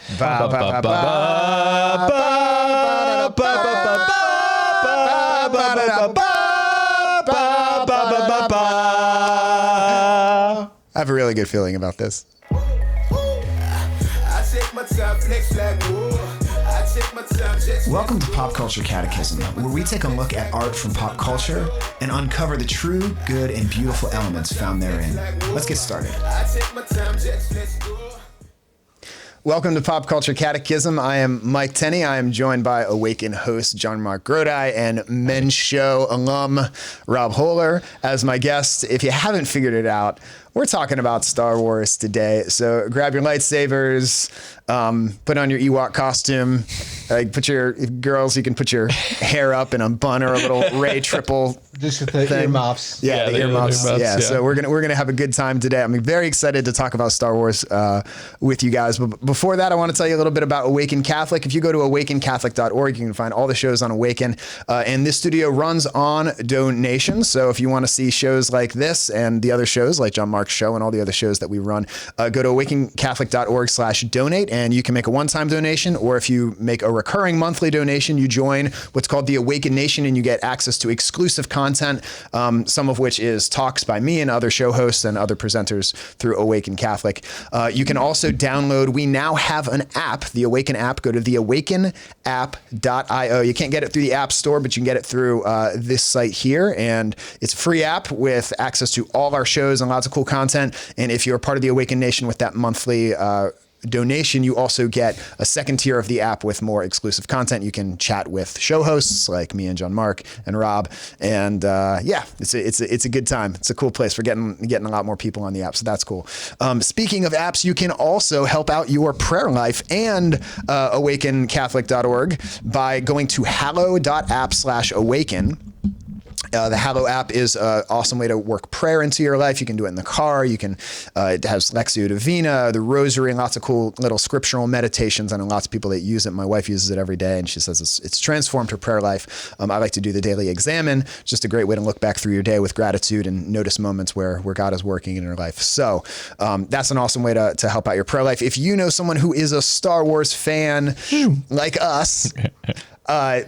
I have a really good feeling about this. Welcome to Pop Culture Catechism, where we take a look at art from pop culture and uncover the true, good, and beautiful elements found therein. Let's get started. Welcome to Pop Culture Catechism. I am Mike Tenney. I am joined by Awaken host Jon Marc Grodi and Men's Show alum Rob Hohler as my guest. If you haven't figured it out, we're talking about Star Wars today. So grab your lightsabers, put on your Ewok costume, put your girls, you can put your hair up in a bun or a little Ray triple. Just with the earmuffs. Yeah, the earmuffs. Yeah. So we're gonna have a good time today. I'm very excited to talk about Star Wars with you guys. But before that, I want to tell you a little bit about Awaken Catholic. If you go to awakencatholic.org, you can find all the shows on Awaken. And this studio runs on donations. So if you want to see shows like this and the other shows like Jon Marc's show and all the other shows that we run, go to awakencatholic.org/donate, and you can make a one-time donation, or if you make a recurring monthly donation, you join what's called the Awaken Nation, and you get access to exclusive content, some of which is talks by me and other show hosts and other presenters through Awaken Catholic. You can also download, we now have an app, the Awaken app. Go to the awakenapp.io. You can't get it through the App Store, but you can get it through this site here, and it's a free app with access to all our shows and lots of cool content. And if you're part of the Awaken Nation with that monthly donation, you also get a second tier of the app with more exclusive content. You can chat with show hosts like me and Jon Marc and Rob, and it's a good time. It's a cool place. We're getting a lot more people on the app, so that's cool. Speaking of apps, you can also help out your prayer life and awakencatholic.org by going to hallow.app/awaken. The Hallow App is an awesome way to work prayer into your life. You can do it in the car. You can, it has Lectio Divina, the Rosary, and lots of cool little scriptural meditations. I know lots of people that use it. My wife uses it every day, and she says it's transformed her prayer life. I like to do the daily examine, just a great way to look back through your day with gratitude and notice moments where God is working in your life. So that's an awesome way to help out your prayer life. If you know someone who is a Star Wars fan like us,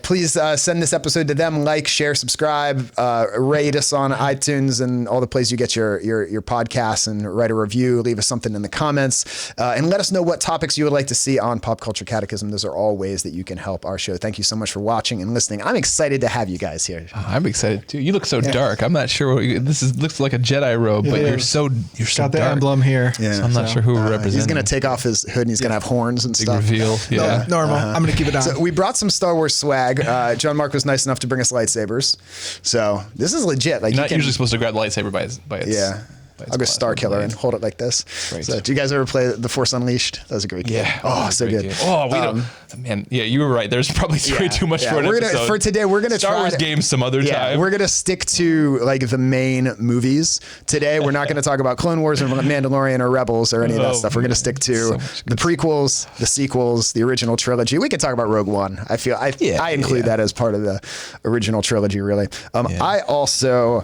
please send this episode to them. Like, share, subscribe, rate us on iTunes and all the places you get your podcasts, and write a review. Leave us something in the comments, and let us know what topics you would like to see on Pop Culture Catechism. Those are all ways that you can help our show. Thank you so much for watching and listening. I'm excited to have you guys here. Oh, I'm excited too. You look so dark. I'm not sure looks like a Jedi robe, but you're so got the dark. Emblem here. Yeah. So I'm not sure who we're representing. He's gonna take off his hood and he's gonna have horns and Big stuff. reveal. Yeah. No, normal. I'm gonna keep it on. So we brought some Star Wars swag. Jon Marc was nice enough to bring us lightsabers. So this is legit. Like, you're not usually supposed to grab the lightsaber by its yeah. I'll go Star Killer and hold it like this. Right. So, do you guys ever play The Force Unleashed? That was a great game. Yeah. Oh, so good. Game. Oh, we don't. Man, yeah, you were right. There's probably way too much for an episode. For today, we're gonna Star Wars games some other time. We're gonna stick to like the main movies today. We're not gonna talk about Clone Wars or Mandalorian or Rebels or any of that stuff. We're gonna stick to the prequels, the sequels, the original trilogy. We can talk about Rogue One. I feel I include that as part of the original trilogy. Really. I also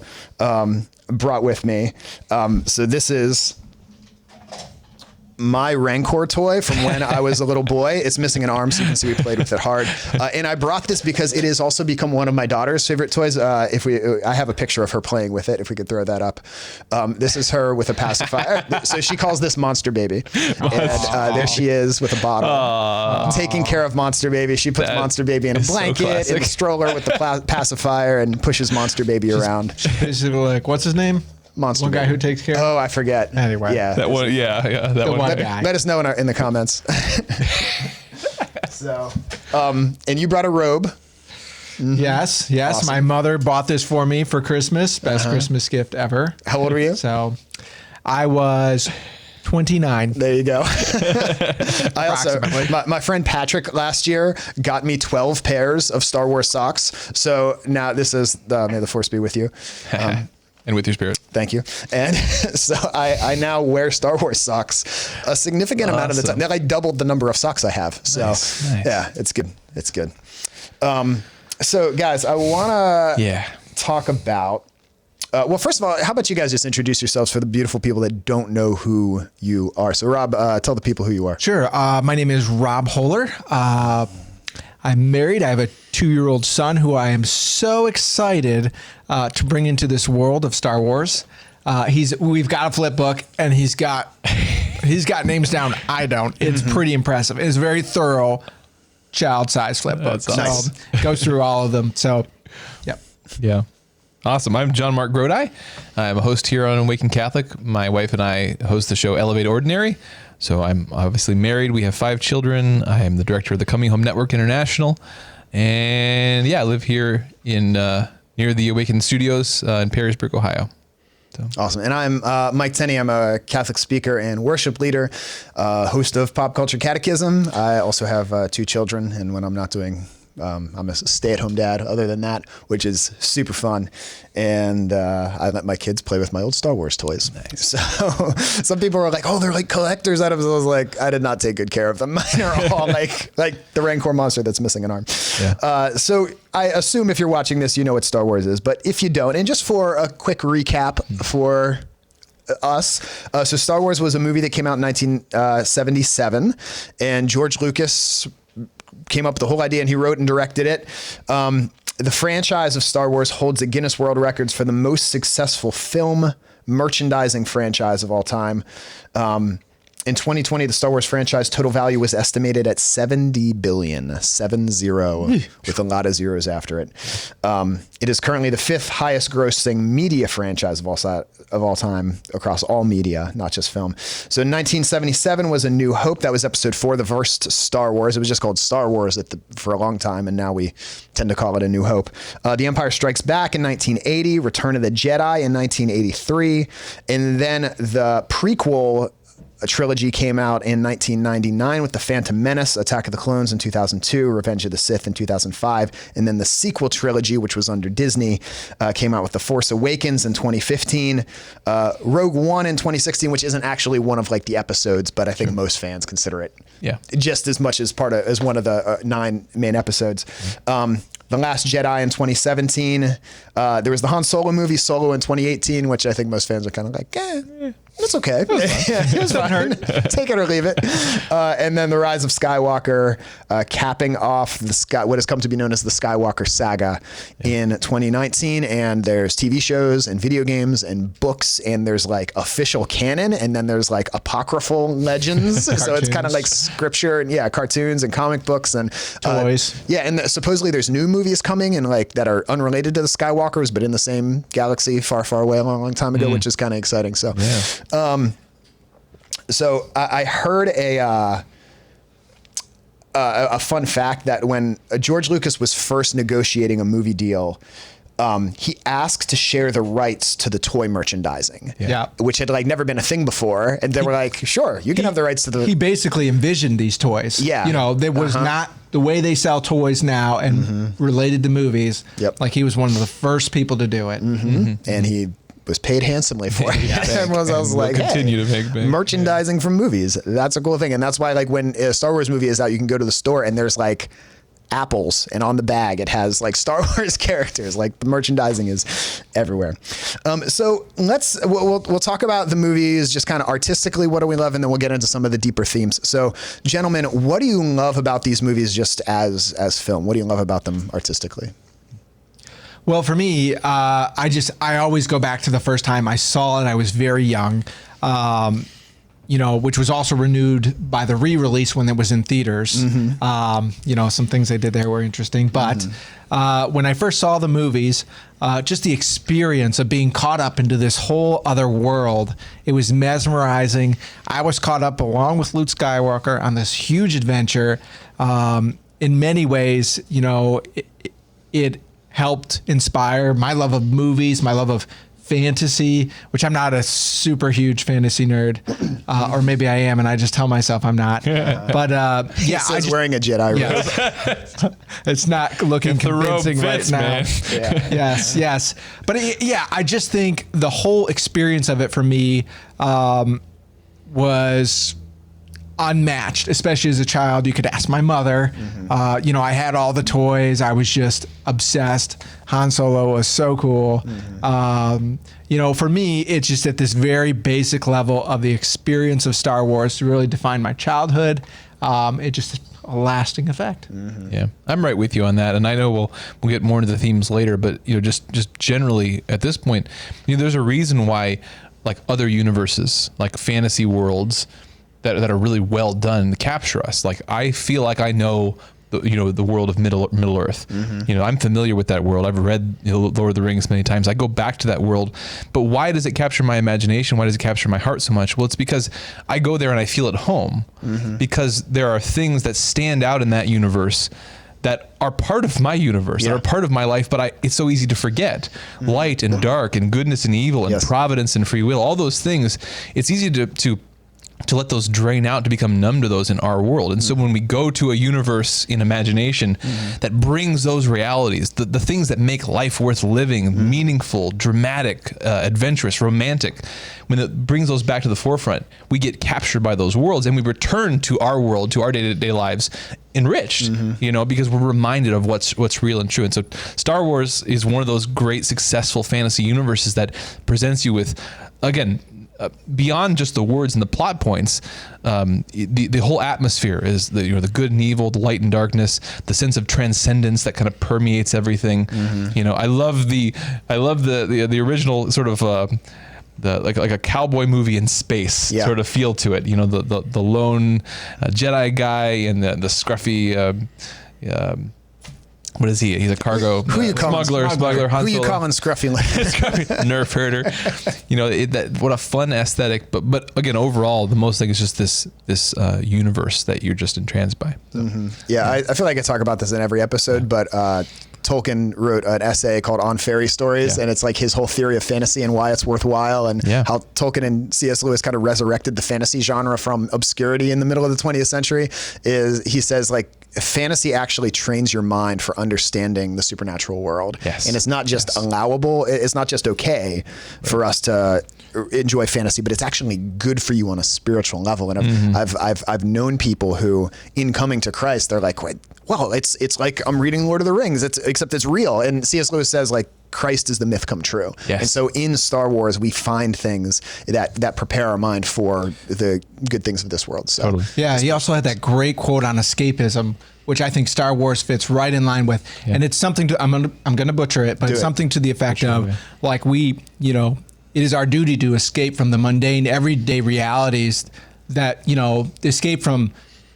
brought with me. So this is my Rancor toy from when I was a little boy. It's missing an arm, so you can see we played with it hard. And I brought this because it has also become one of my daughter's favorite toys. I have a picture of her playing with it, if we could throw that up. This is her with a pacifier. So she calls this Monster Baby. And there she is with a bottle, taking care of Monster Baby. She puts Monster Baby in a blanket, in a stroller with the pacifier, and pushes Monster Baby around. Basically, like, what's his name? Monster one guy Baby. Who takes care. Oh, I forget. Anyway, that one. Yeah, that one. Let us know in the comments. So, and you brought a robe. Mm-hmm. Yes. Awesome. My mother bought this for me for Christmas. Best Christmas gift ever. How old were you? So, I was 29. There you go. I also, my friend Patrick last year got me 12 pairs of Star Wars socks. So now this is may the Force be with you. And with your spirit. Thank you. And so I now wear Star Wars socks a significant amount of the time. I doubled the number of socks I have. So nice. Yeah, it's good. It's good. So guys, I want to talk about Well, first of all, how about you guys just introduce yourselves for the beautiful people that don't know who you are? So, Rob, tell the people who you are. Sure. My name is Rob Hohler. I'm married. I have a 2-year-old son who I am so excited to bring into this world of Star Wars. We've got a flip book, and he's got names down. I don't. It's pretty impressive. It's a very thorough, child-sized flip book. That's nice. So goes through all of them. So, yep. Yeah. Awesome. I'm Jon Marc Grodi. I'm a host here on Awaken Catholic. My wife and I host the show Elevate Ordinary. So I'm obviously married. We have 5 children. I am the director of the Coming Home Network International. And yeah, I live here in near the Awaken Studios in Perrysburg, Ohio. So. Awesome. And I'm Mike Tenney. I'm a Catholic speaker and worship leader, host of Pop Culture Catechism. I also have 2 children. And when I'm not doing I'm a stay-at-home dad other than that, which is super fun. And I let my kids play with my old Star Wars toys. Nice. So some people were like, oh, they're like collectors items. I was like, I did not take good care of them. Mine are all like the Rancor monster that's missing an arm. Yeah. So I assume if you're watching this, you know what Star Wars is. But if you don't, and just for a quick recap for us. So Star Wars was a movie that came out in 1977, and George Lucas came up with the whole idea, and he wrote and directed it. The franchise of Star Wars holds the Guinness World Records for the most successful film merchandising franchise of all time. In 2020, the Star Wars franchise total value was estimated at $70 billion, 70, with a lot of zeros after it. It is currently the 5th highest grossing media franchise of all time across all media, not just film. So in 1977 was A New Hope. That was episode 4, the first Star Wars. It was just called Star Wars for a long time, and now we tend to call it A New Hope. The Empire Strikes Back in 1980, Return of the Jedi in 1983, and then the prequel trilogy came out in 1999 with The Phantom Menace, Attack of the Clones in 2002, Revenge of the Sith in 2005, and then the sequel trilogy, which was under Disney, came out with The Force Awakens in 2015, Rogue One in 2016, which isn't actually one of the episodes, but I think most fans consider it just as much as as one of the 9 main episodes. The Last Jedi in 2017. There was the Han Solo movie, Solo, in 2018, which I think most fans are kind of like, it's okay. It was fun. Take it or leave it. And then The Rise of Skywalker, capping off what has come to be known as the Skywalker Saga in 2019. And there's TV shows and video games and books, and there's official canon, and then there's apocryphal legends. So it's kind of like scripture and cartoons and comic books and toys. And supposedly there's new movies coming and that are unrelated to the Skywalkers, but in the same galaxy far, far away a long, long time ago, which is kind of exciting. So, so I heard a fun fact that when George Lucas was first negotiating a movie deal, he asked to share the rights to the toy merchandising, which had never been a thing before. And they were like, sure, you can have the rights to the... He basically envisioned these toys. Yeah. There was not the way they sell toys now and related to movies. He was one of the first people to do it. And he was paid handsomely for it. Everyone else was like, continue to make big. Merchandising from movies. That's a cool thing. And that's why when a Star Wars movie is out, you can go to the store and there's apples, and on the bag it has Star Wars characters. The merchandising is everywhere. So we'll talk about the movies just kind of artistically, what do we love, and then we'll get into some of the deeper themes. So gentlemen, what do you love about these movies just as film? What do you love about them artistically? Well, for me, I always go back to the first time I saw it. I was very young, which was also renewed by the re-release when it was in theaters. Some things they did there were interesting. But when I first saw the movies, just the experience of being caught up into this whole other world, it was mesmerizing. I was caught up along with Luke Skywalker on this huge adventure. In many ways, it helped inspire my love of movies, my love of fantasy, which I'm not a super huge fantasy nerd, or maybe I am, and I just tell myself I'm not. But he says wearing a Jedi robe. It's not looking convincing fits, right now. Man. Yes. But I just think the whole experience of it for me was unmatched, especially as a child. You could ask my mother. You know, I had all the toys. I was just obsessed. Han Solo was so cool. You know, for me, it's just at this very basic level of the experience of Star Wars to really define my childhood. It just a lasting effect. Yeah, I'm right with you on that, and I know we'll get more into the themes later. But you know, just generally at this point, you know, there's a reason why, like other universes, like fantasy worlds that are really well done, capture us. Like I feel like I know the world of Middle Earth. You know, I'm familiar with that world. I've read Lord of the Rings many times. I go back to that world. But why does it capture my imagination? Why does it capture my heart so much? Well, it's because I go there and I feel at home. Because there are things that stand out in that universe that are part of my universe, that are part of my life, but it's so easy to forget. Light and dark and goodness and evil and providence and free will, all those things, it's easy to let those drain out, to become numb to those in our world. And so when we go to a universe in imagination that brings those realities, the things that make life worth living, meaningful, dramatic, adventurous, romantic, when it brings those back to the forefront, we get captured by those worlds and we return to our world, to our day-to-day lives enriched, you know, because we're reminded of what's real and true. And so Star Wars is one of those great, successful fantasy universes that presents you with, again, beyond just the words and the plot points, the whole atmosphere is the good and evil, the light and darkness, the sense of transcendence that kind of permeates everything. You know, I love the original sort of like a cowboy movie in space sort of feel to it. You know, the lone Jedi guy and the scruffy. What is he? He's a cargo smuggler. Who you calling Scruffy? Nerf herder. You know, what a fun aesthetic. But again, overall, the most thing is just this universe that you're just entranced by. So, yeah, I feel like I talk about this in every episode, but Tolkien wrote an essay called On Fairy Stories, and it's like his whole theory of fantasy and why it's worthwhile, and how Tolkien and C.S. Lewis kind of resurrected the fantasy genre from obscurity in the middle of the 20th century. He says, like, fantasy actually trains your mind for understanding the supernatural world. And it's not just allowable, it's not just okay for us to enjoy fantasy, but it's actually good for you on a spiritual level. And I've known people who, in coming to Christ, they're like, well, it's like I'm reading Lord of the Rings, except it's real. And C.S. Lewis says, like, Christ is the myth come true. And so in Star Wars, we find things that prepare our mind for the good things of this world. So yeah, he also had that great quote on escapism, which I think Star Wars fits right in line with. And it's something to, I'm going to butcher it, but it's something to the effect of, like, we, you know, it is our duty to escape from the mundane, everyday realities that, you know, escape from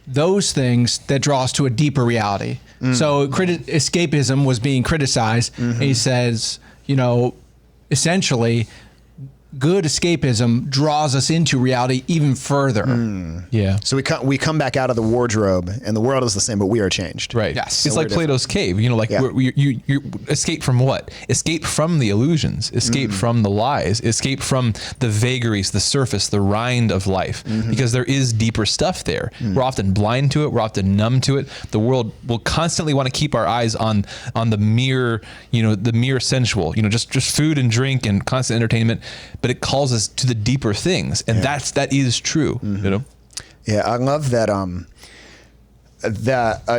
those things that draw us to a deeper reality. So escapism was being criticized. And he says, you know, essentially, good escapism draws us into reality even further. So we come back out of the wardrobe, and the world is the same, but we are changed. Right. Yes. It's like Plato's cave. You know, like you escape from what? Escape from the illusions. Escape from the lies. Escape from the vagaries, the surface, the rind of life. Because there is deeper stuff there. We're often blind to it. We're often numb to it. The world will constantly want to keep our eyes on the mere, you know, the mere sensual. You know, just food and drink and constant entertainment. But it calls us to the deeper things, and that is true. You know. Yeah, I love that.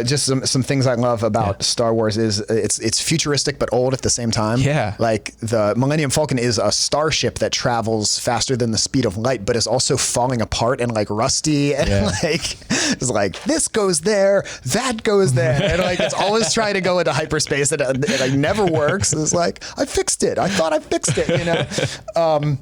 Just some things I love about Star Wars is it's futuristic but old at the same time. Yeah. Like the Millennium Falcon is a starship that travels faster than the speed of light, but is also falling apart and like rusty and like it's like this goes there, that goes there, and like it's always trying to go into hyperspace and it like never works. It's like I fixed it. I thought I fixed it. You know.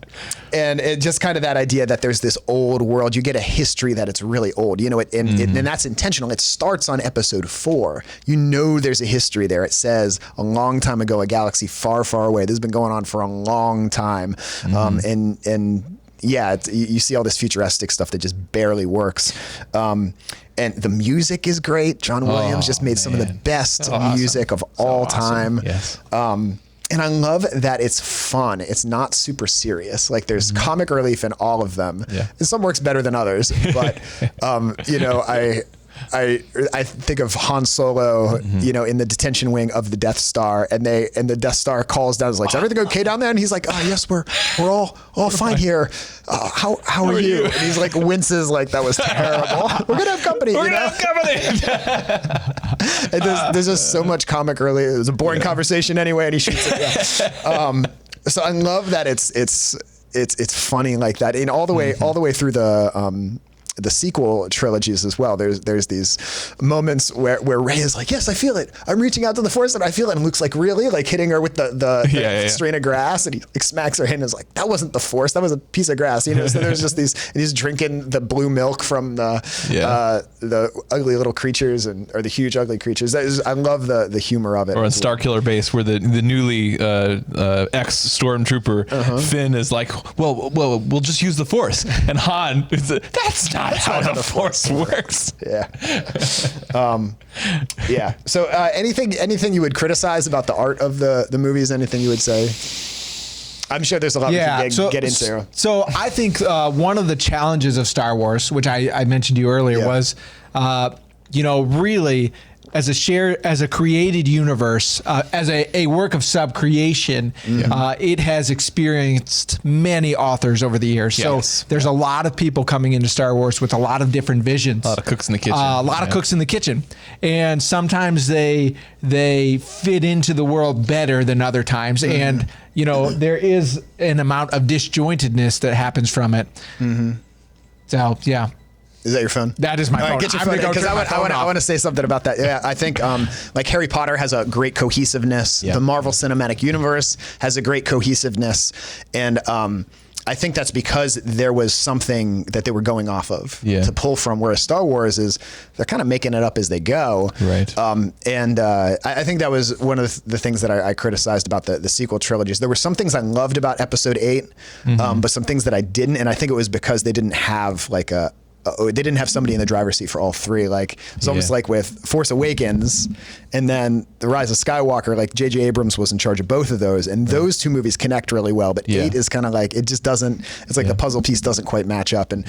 And it just kind of that idea that there's this old world. You get a history that it's really old. You know, and that's intentional. It starts on episode 4. You know there's a history there. It says a long time ago, a galaxy far, far away. This has been going on for a long time. And yeah, you see all this futuristic stuff that just barely works. And the music is great. John Williams just made some of the best music of all time. Yes. And I love that it's fun. It's not super serious. Like there's comic relief in all of them. And some works better than others. But, you know, I think of Han Solo, you know, in the detention wing of the Death Star, and the Death Star calls down, is like, is everything okay down there? And he's like, oh yes, we're all fine here. How are you? And he's like winces like that was terrible. We're gonna have company. We're gonna have company. And there's just so much comic early. It was a boring conversation anyway, and he shoots it. Yeah. So I love that it's funny like that, and all the way through the sequel trilogies as well. There's these moments where Rey is like, yes, I feel it. I'm reaching out to the Force and I feel it. And Luke's like, really? Like hitting her with the strain of grass, and he like smacks her hand and is like, that wasn't the Force. That was a piece of grass. You know. So there's just these, and he's drinking the blue milk from the ugly little creatures or the huge ugly creatures. I love the humor of it. Or on Starkiller Base, where the newly ex-stormtrooper Finn is like, well, we'll just use the Force, and Han is that's not how the Force works. Yeah. Yeah. So anything you would criticize about the art of the movies? Anything you would say? I'm sure there's a lot we can get into. So I think one of the challenges of Star Wars, which I mentioned to you earlier, was, really as a created universe, as a work of sub-creation, it has experienced many authors over the years. Yes. So there's a lot of people coming into Star Wars with a lot of different visions. A lot of cooks in the kitchen. A lot of cooks in the kitchen. And sometimes they fit into the world better than other times. And, there is an amount of disjointedness that happens from it. So, yeah. Is that your phone? That is my phone. Get your phone, because I want to say something about that. Yeah, I think like Harry Potter has a great cohesiveness. The Marvel Cinematic Universe has a great cohesiveness, and I think that's because there was something that they were going off of to pull from. Whereas Star Wars they're kind of making it up as they go. Right. And I think that was one of the things that I criticized about the sequel trilogies. There were some things I loved about Episode 8, but some things that I didn't, and I think it was because they didn't have like they didn't have somebody in the driver's seat for all three. Like it's almost like with Force Awakens and then The Rise of Skywalker, like J.J. Abrams was in charge of both of those, and those two movies connect really well, but 8 is kind of like, it just doesn't, it's like the puzzle piece doesn't quite match up. And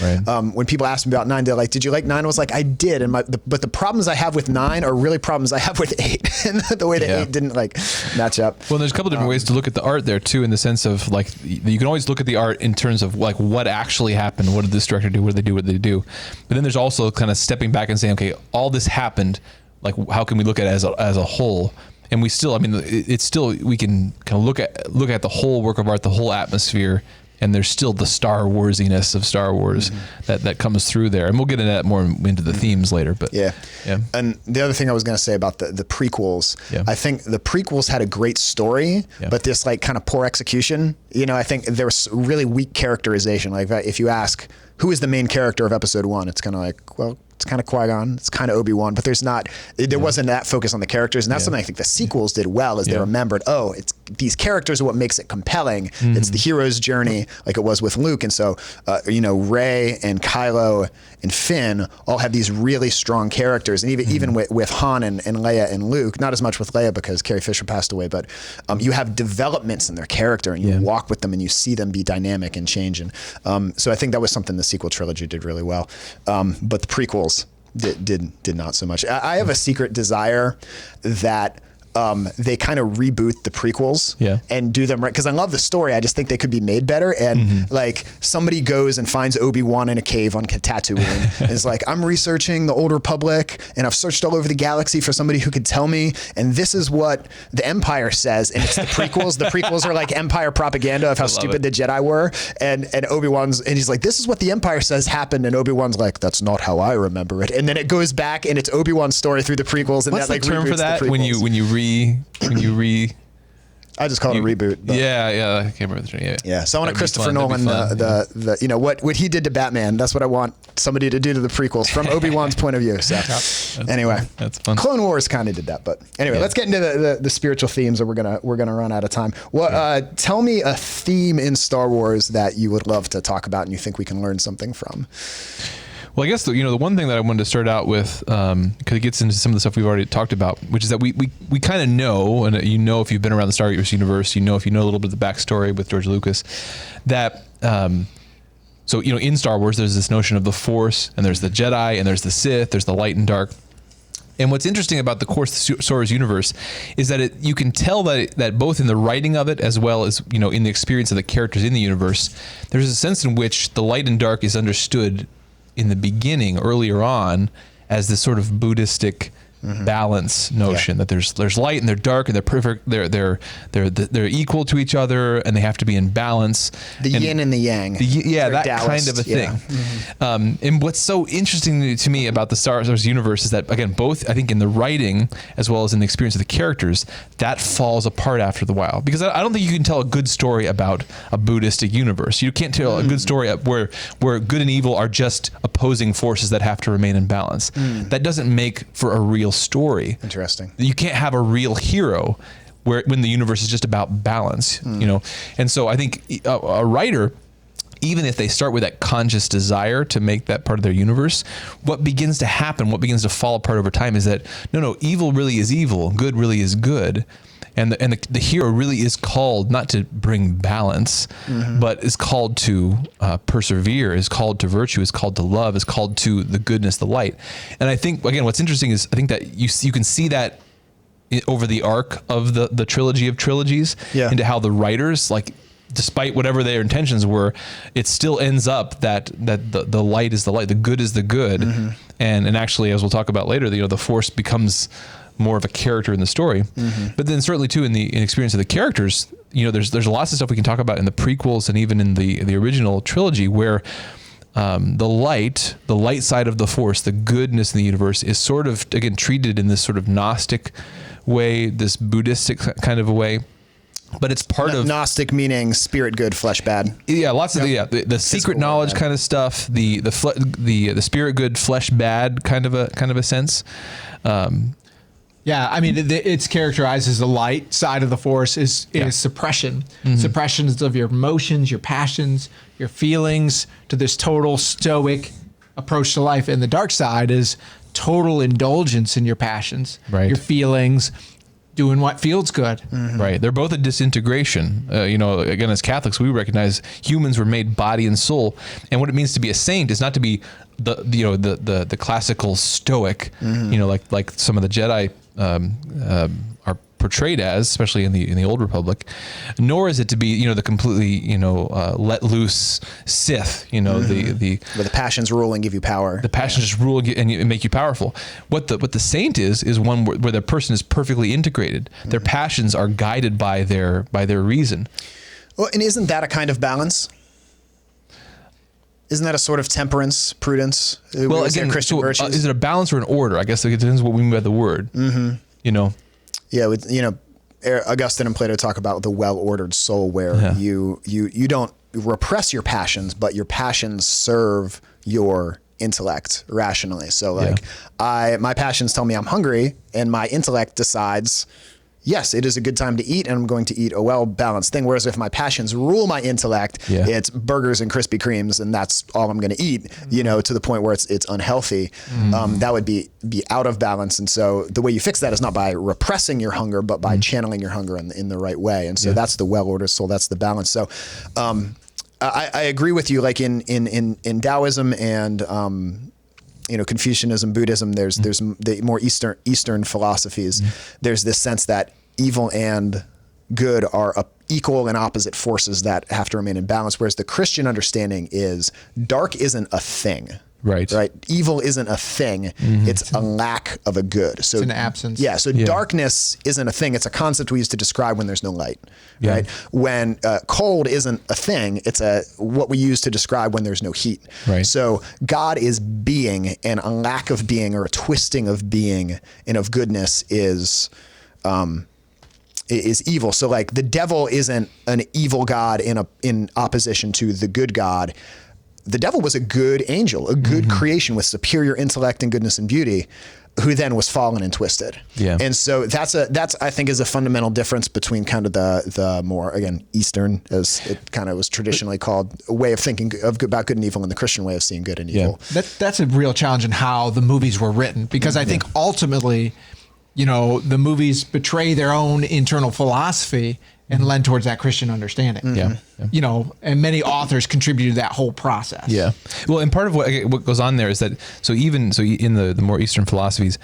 when people ask me about 9, they're like, did you like 9? I was like, I did. And but the problems I have with 9 are really problems I have with 8, and the way that 8 didn't like match up. Well, there's a couple different ways to look at the art there too, in the sense of like, you can always look at the art in terms of like what actually happened. What did this director do? What did they do? But then there's also kind of stepping back and saying, okay, all this happened. Like, how can we look at it as a whole? And we still, I mean, it's still, we can kind of look at the whole work of art, the whole atmosphere, and there's still the Star Warsiness of Star Wars that comes through there. And we'll get into that more into the themes later. But yeah. And the other thing I was going to say about the prequels, I think the prequels had a great story, but this like kind of poor execution. I think there was really weak characterization. Like if you ask who is the main character of Episode 1, it's kind of like, well, it's kind of Qui-Gon, it's kind of Obi-Wan, but there wasn't that focus on the characters. And that's something I think the sequels did well, is they remembered, it's these characters are what makes it compelling. It's the hero's journey, like it was with Luke. And so, Rey and Kylo and Finn all have these really strong characters. And even with Han and Leia and Luke, not as much with Leia because Carrie Fisher passed away, but you have developments in their character, and you walk with them and you see them be dynamic and change. And so I think that was something the sequel trilogy did really well. But the prequels did not so much. I have a secret desire that they kind of reboot the prequels and do them right, because I love the story. I just think they could be made better. And like somebody goes and finds Obi-Wan in a cave on Tatooine and is like, I'm researching the Old Republic and I've searched all over the galaxy for somebody who could tell me, and this is what the Empire says, and it's the prequels. The prequels are like Empire propaganda of how stupid the Jedi were, and he's like, this is what the Empire says happened, and Obi-Wan's like, that's not how I remember it. And then it goes back and it's Obi-Wan's story through the prequels, and what's that like the term for that when you I just call it a reboot. But I can't remember the term. Yeah. So I want Christopher Nolan, what he did to Batman. That's what I want somebody to do to the prequels from Obi-Wan's point of view. So anyway, that's fun. Clone Wars kind of did that, but anyway, let's get into the spiritual themes, or we're gonna run out of time. Well, tell me a theme in Star Wars that you would love to talk about and you think we can learn something from. Well, I guess the one thing that I wanted to start out with, because it gets into some of the stuff we've already talked about, which is that we kind of know, and if you've been around the Star Wars universe, if you know a little bit of the backstory with George Lucas, that So, in Star Wars, there's this notion of the Force, and there's the Jedi, and there's the Sith, there's the light and dark. And what's interesting about the Star Wars universe is that you can tell that both in the writing of it as well as, in the experience of the characters in the universe, there's a sense in which the light and dark is understood in the beginning, earlier on, as this sort of Buddhistic balance notion that there's light and they're dark and they're perfect. They're equal to each other and they have to be in balance. The yin and the yang. That Taoist, kind of a thing. And what's so interesting to me about the Star Wars universe is that, again, both I think in the writing as well as in the experience of the characters, that falls apart after the while. Because I don't think you can tell a good story about a Buddhistic universe. You can't tell a good story where good and evil are just opposing forces that have to remain in balance. That doesn't make for a real story. Interesting. You can't have a real hero when the universe is just about balance, And so I think a writer, even if they start with that conscious desire to make that part of their universe, what begins to happen, what begins to fall apart over time is that no, evil really is evil, good really is good. And the hero really is called not to bring balance, but is called to persevere, is called to virtue, is called to love, is called to the goodness, the light. And I think, again, what's interesting is I think that you can see that over the arc of the trilogy of trilogies into how the writers, like, despite whatever their intentions were, it still ends up that the light is the light, the good is the good. And actually, as we'll talk about later, the Force becomes more of a character in the story. But then certainly too in experience of the characters, there's lots of stuff we can talk about in the prequels and even in the original trilogy where the light side of the Force, the goodness in the universe, is sort of, again, treated in this sort of Gnostic way, this Buddhistic kind of a way. But it's part of Gnostic, meaning spirit good, flesh bad. Yeah, lots of the secret knowledge kind of stuff, the spirit good, flesh bad kind of a sense. Yeah, I mean, it's characterized as the light side of the Force is suppression. Suppressions of your emotions, your passions, your feelings, to this total stoic approach to life. And the dark side is total indulgence in your passions, your feelings, doing what feels good. Right. They're both a disintegration. Again, as Catholics, we recognize humans were made body and soul. And what it means to be a saint is not to be the classical stoic, like some of the Jedi are portrayed as, especially in the Old Republic, nor is it to be the completely let loose Sith, where the passions rule and give you power. The passions just rule and make you powerful. What the saint is one where the person is perfectly integrated. Their passions are guided by their reason. Well, and isn't that a kind of balance? Isn't that a sort of temperance, prudence? Well, again, Christian virtues? Is it a balance or an order? I guess it depends what we mean by the word. Yeah, Augustine and Plato talk about the well-ordered soul, where you don't repress your passions, but your passions serve your intellect rationally. So my passions tell me I'm hungry, and my intellect decides, yes, it is a good time to eat, and I'm going to eat a well-balanced thing. Whereas if my passions rule my intellect, it's burgers and Krispy Kremes, and that's all I'm going to eat, to the point where it's unhealthy. That would be out of balance. And so the way you fix that is not by repressing your hunger, but by channeling your hunger in the right way. And so that's the well-ordered soul. That's the balance. So I agree with you, like in Taoism and Confucianism, Buddhism, there's the more Eastern philosophies. There's this sense that evil and good are equal and opposite forces that have to remain in balance. Whereas the Christian understanding is dark isn't a thing. Right. Evil isn't a thing. It's a lack of a good. So it's an absence. Yeah. So darkness isn't a thing. It's a concept we use to describe when there's no light. Right. When cold isn't a thing. It's what we use to describe when there's no heat. Right. So God is being, and a lack of being or a twisting of being and of goodness is evil. So like the devil isn't an evil God in opposition to the good God. The devil was a good angel, a good creation with superior intellect and goodness and beauty, who then was fallen and twisted. Yeah. And so that's I think is a fundamental difference between kind of the more, again, Eastern, as it kind of was traditionally called, a way of thinking about good and evil, and the Christian way of seeing good and evil. That's a real challenge in how the movies were written, because I think ultimately, the movies betray their own internal philosophy and lend towards that Christian understanding. Yeah. You know, and many authors contributed to that whole process. Yeah. Well, and part of what goes on there is that, so in the more Eastern philosophies,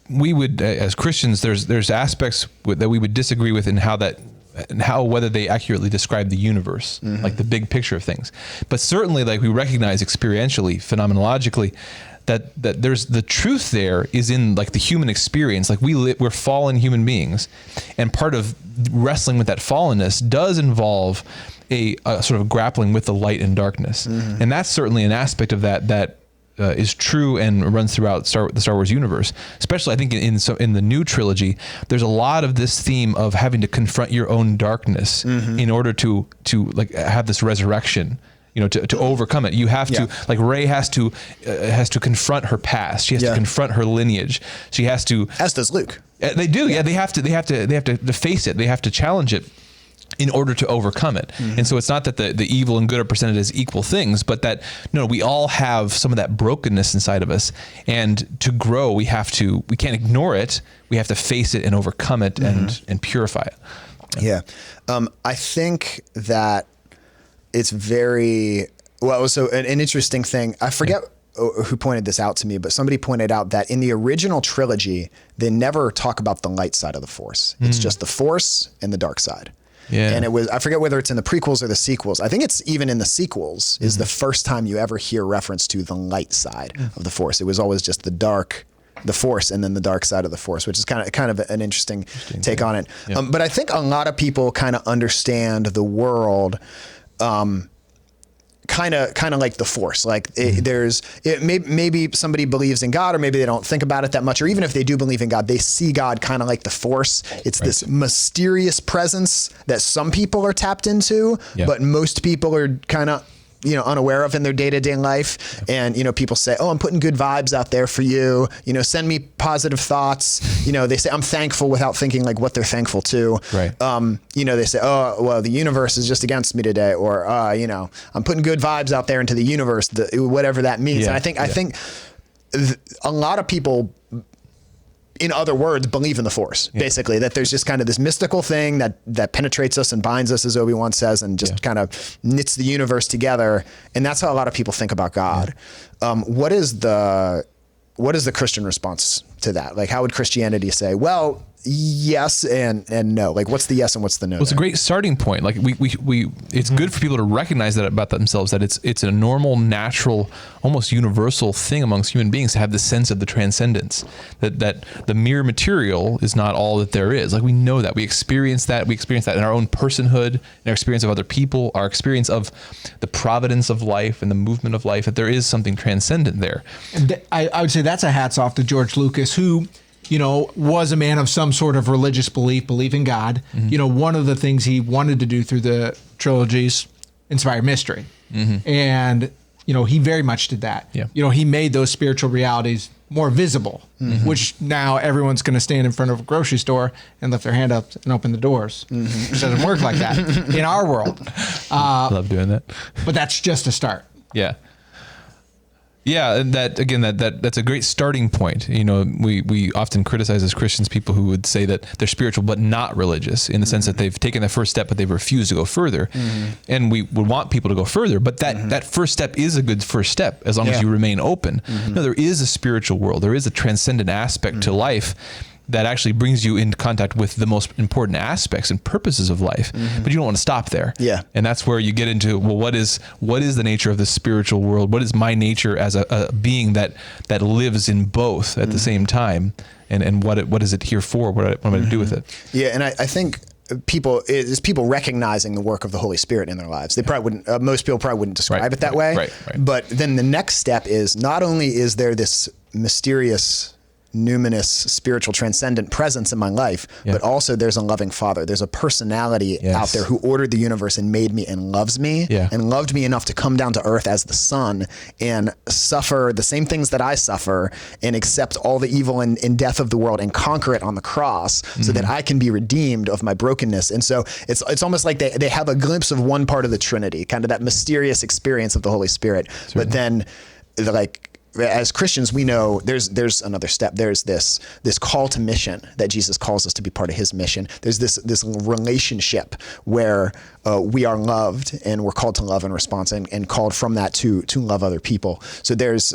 we would, as Christians, there's aspects that we would disagree with in how whether they accurately describe the universe, like the big picture of things. But certainly, like, we recognize experientially, phenomenologically, that there's the truth there is in, like, the human experience. Like, we're fallen human beings, and part of wrestling with that fallenness does involve a sort of grappling with the light and darkness, and that's certainly an aspect of that is true and runs throughout the Star Wars universe. Especially, I think in the new trilogy, there's a lot of this theme of having to confront your own darkness in order to like have this resurrection. You know, to overcome it, you have to, like, Rey has to confront her past. She has to confront her lineage. She has to, as does Luke. They do. Yeah, they have to face it. They have to challenge it in order to overcome it. And so it's not that the evil and good are presented as equal things, but that, no, we all have some of that brokenness inside of us. And to grow, we can't ignore it. We have to face it and overcome it and purify it. Yeah. I think that it's very, well, so an interesting thing, I forget who pointed this out to me, but somebody pointed out that in the original trilogy, they never talk about the light side of the Force. It's just the Force and the dark side. Yeah. And it was, I forget whether it's in the prequels or the sequels. I think it's even in the sequels is the first time you ever hear reference to the light side of the Force. It was always just the Force and then the dark side of the Force, which is kind of an interesting take on it. Yeah. But I think a lot of people kind of understand the world kind of like the Force. Like maybe somebody believes in God, or maybe they don't think about it that much, or even if they do believe in God, they see God kind of like the Force. It's this mysterious presence that some people are tapped into, but most people are kind of, you know, unaware of in their day-to-day life. And, you know, people say, oh, I'm putting good vibes out there for you. You know, send me positive thoughts. You know, they say I'm thankful without thinking like what they're thankful to. Right. You know, they say, oh, well, the universe is just against me today. Or, you know, I'm putting good vibes out there into the universe, whatever that means. And I think a lot of people, in other words, believe in the Force, basically, that there's just kind of this mystical thing that penetrates us and binds us, as Obi-Wan says, and just kind of knits the universe together. And that's how a lot of people think about God. What is the Christian response to that? Like, how would Christianity say, well, yes and no? Like, what's the yes and what's the no? Well, it's a great starting point. Like we it's good for people to recognize that about themselves, that it's a normal, natural, almost universal thing amongst human beings to have the sense of the transcendence, that the mere material is not all that there is. Like, we know that, we experience that in our own personhood, in our experience of other people, our experience of the providence of life and the movement of life, that there is something transcendent there. And I would say that's a hats off to George Lucas, who, you know, was a man of some sort of religious belief in God. You know, one of the things he wanted to do through the trilogies, inspire mystery. And, you know, he very much did that. You know, he made those spiritual realities more visible, which now everyone's going to stand in front of a grocery store and lift their hand up and open the doors. It doesn't work like that in our world. Love doing that. But that's just a start. Yeah. Yeah, and that's a great starting point. You know, we often criticize as Christians people who would say that they're spiritual but not religious, in the sense that they've taken the first step but they've refused to go further. And we would want people to go further, but that first step is a good first step as long as you remain open. No, there is a spiritual world. There is a transcendent aspect to life that actually brings you into contact with the most important aspects and purposes of life, but you don't want to stop there. Yeah. And that's where you get into, well, what is the nature of the spiritual world? What is my nature as a being that lives in both at the same time? And what is it here for? What am I to do with it? Yeah. And I think people recognizing the work of the Holy Spirit in their lives. They probably wouldn't, most people probably wouldn't describe it that way. Right. But then the next step is, not only is there this mysterious, numinous, spiritual, transcendent presence in my life, but also there's a loving Father. There's a personality out there who ordered the universe and made me and loves me and loved me enough to come down to earth as the Son and suffer the same things that I suffer and accept all the evil and death of the world and conquer it on the cross so that I can be redeemed of my brokenness. And so it's almost like they have a glimpse of one part of the Trinity, kind of that mysterious experience of the Holy Spirit. But then, like, as Christians, we know there's another step. There's this call to mission that Jesus calls us to be part of his mission. There's this relationship where we are loved and we're called to love in response and called from that to love other people. So there's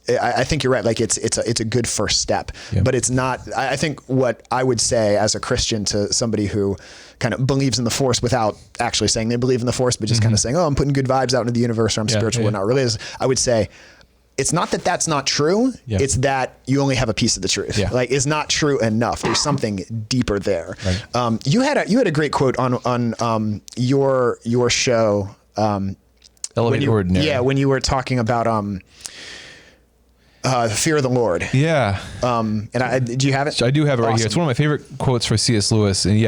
I think you're right. Like it's a good first step, but it's not. I think what I would say as a Christian to somebody who kind of believes in the Force without actually saying they believe in the Force, but just kind of saying, "Oh, I'm putting good vibes out into the universe, or I'm spiritual," not really is. I would say it's not that that's not true. It's that you only have a piece of the truth. Like it's not true enough. There's something deeper there. Right. You had a great quote on your show. Elevate Ordinary. Yeah, when you were talking about the fear of the Lord. Yeah. Do you have it? I do have it right here. It's one of my favorite quotes for C.S. Lewis. And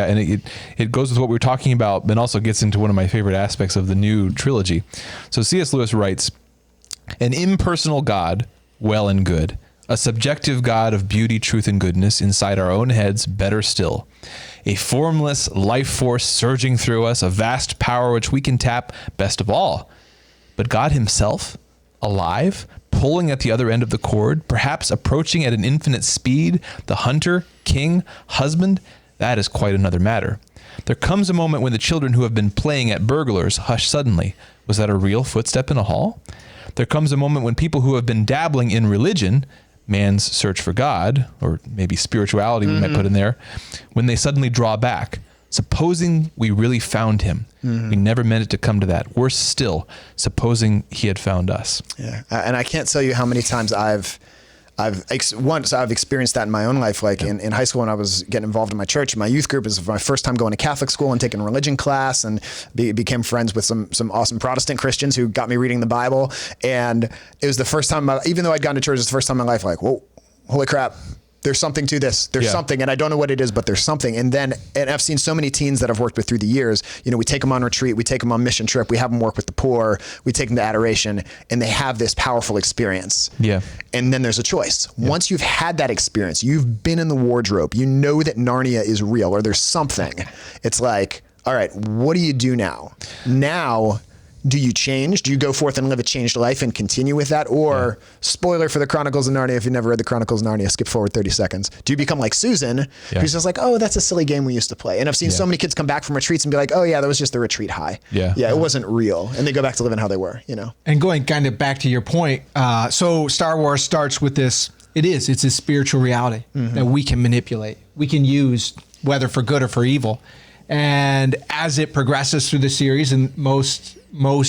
it goes with what we were talking about, but also gets into one of my favorite aspects of the new trilogy. So C.S. Lewis writes, "An impersonal God, well and good. A subjective God of beauty, truth, and goodness inside our own heads, better still. A formless life force surging through us, a vast power which we can tap, best of all. But God himself, alive, pulling at the other end of the cord, perhaps approaching at an infinite speed, the hunter, king, husband, that is quite another matter. There comes a moment when the children who have been playing at burglars hush suddenly. Was that a real footstep in a hall? There comes a moment when people who have been dabbling in religion, man's search for God, or maybe spirituality we might put in there, when they suddenly draw back. Supposing we really found him. We never meant it to come to that. Worse still, supposing he had found us." Yeah, and I can't tell you how many times I've experienced that in my own life. Like in high school, when I was getting involved in my church, my youth group, it was my first time going to Catholic school and taking religion class, and became friends with some awesome Protestant Christians who got me reading the Bible. And it was the first time, even though I'd gone to church, it's the first time in my life, like, whoa, holy crap. There's something to this. There's something, and I don't know what it is, but there's something. And I've seen so many teens that I've worked with through the years. We take them on retreat, we take them on mission trip, we have them work with the poor, we take them to adoration, and they have this powerful experience. Yeah. And then there's a choice. Yeah. Once you've had that experience, you've been in the wardrobe, you know that Narnia is real, or there's something. It's like, all right, what do you do now? Now, do you change? Do you go forth and live a changed life and continue with that? Or, spoiler for the Chronicles of Narnia, if you've never read the Chronicles of Narnia, skip forward 30 seconds. Do you become like Susan, who's just like, oh, that's a silly game we used to play? And I've seen so many kids come back from retreats and be like, oh yeah, that was just the retreat high. Yeah, it wasn't real. And they go back to living how they were, And going kind of back to your point, so Star Wars starts with this, it's a spiritual reality that we can manipulate. We can use, whether for good or for evil. And as it progresses through the series, and most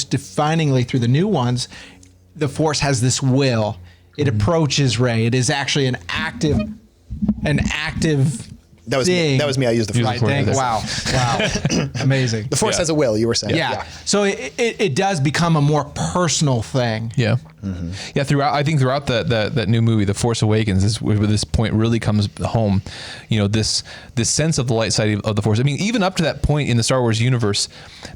definingly through the new ones, the Force has this will. It approaches Rey. It is actually an active that was me. I used the Force. Right, wow. Amazing. The Force has a will, you were saying. Yeah. So it does become a more personal thing. Yeah. Yeah. Throughout that new movie, The Force Awakens, is where this point really comes home. This sense of the light side of the Force. I mean, even up to that point in the Star Wars universe,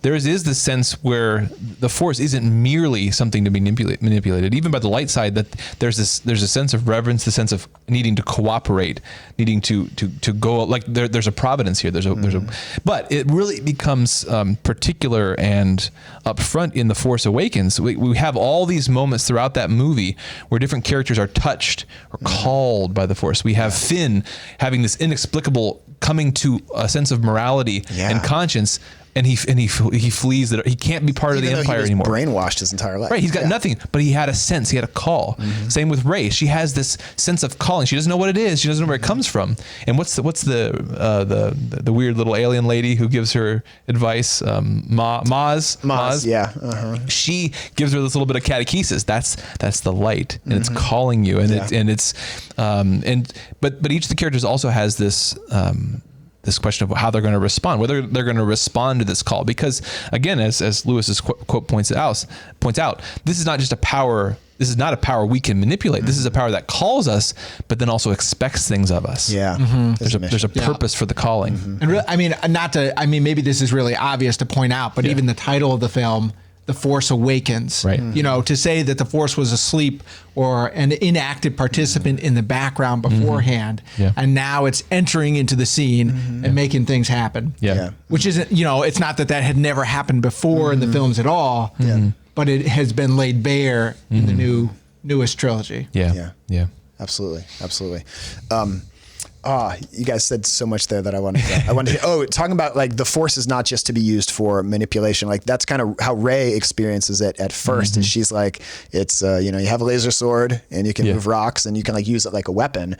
there is this sense where the Force isn't merely something to be manipulated. Even by the light side, that there's a sense of reverence, the sense of needing to cooperate, needing to go. Like there's a providence here. But it really becomes particular and upfront in The Force Awakens. We have all these moments throughout that movie where different characters are touched or called by the Force. We have Finn having this inexplicable coming to a sense of morality and conscience. And he flees that he can't be part of the Empire anymore. Brainwashed his entire life. Right, he's got nothing, but he had a sense, he had a call. Same with Rey. She has this sense of calling. She doesn't know what it is. She doesn't know where it comes from. And what's the weird little alien lady who gives her advice? Maz. Yeah. She gives her this little bit of catechesis. That's the light, and it's calling you, and but each of the characters also has this. This question of how they're going to respond, whether they're going to respond to this call. Because again, as Lewis's quote points out, this is not just a power. This is not a power we can manipulate. This is a power that calls us, but then also expects things of us. Yeah. There's a purpose for the calling. And maybe this is really obvious to point out, but even the title of the film, The Force Awakens, right? To say that the Force was asleep or an inactive participant in the background beforehand, and now it's entering into the scene and making things happen. Which isn't, it's not that had never happened before in the films at all, but it has been laid bare in the new newest trilogy. Yeah. Absolutely. You guys said so much there that I wanted to, talking about like the Force is not just to be used for manipulation. Like that's kind of how Rey experiences it at first. And she's like, it's, you have a laser sword and you can move rocks and you can like use it like a weapon.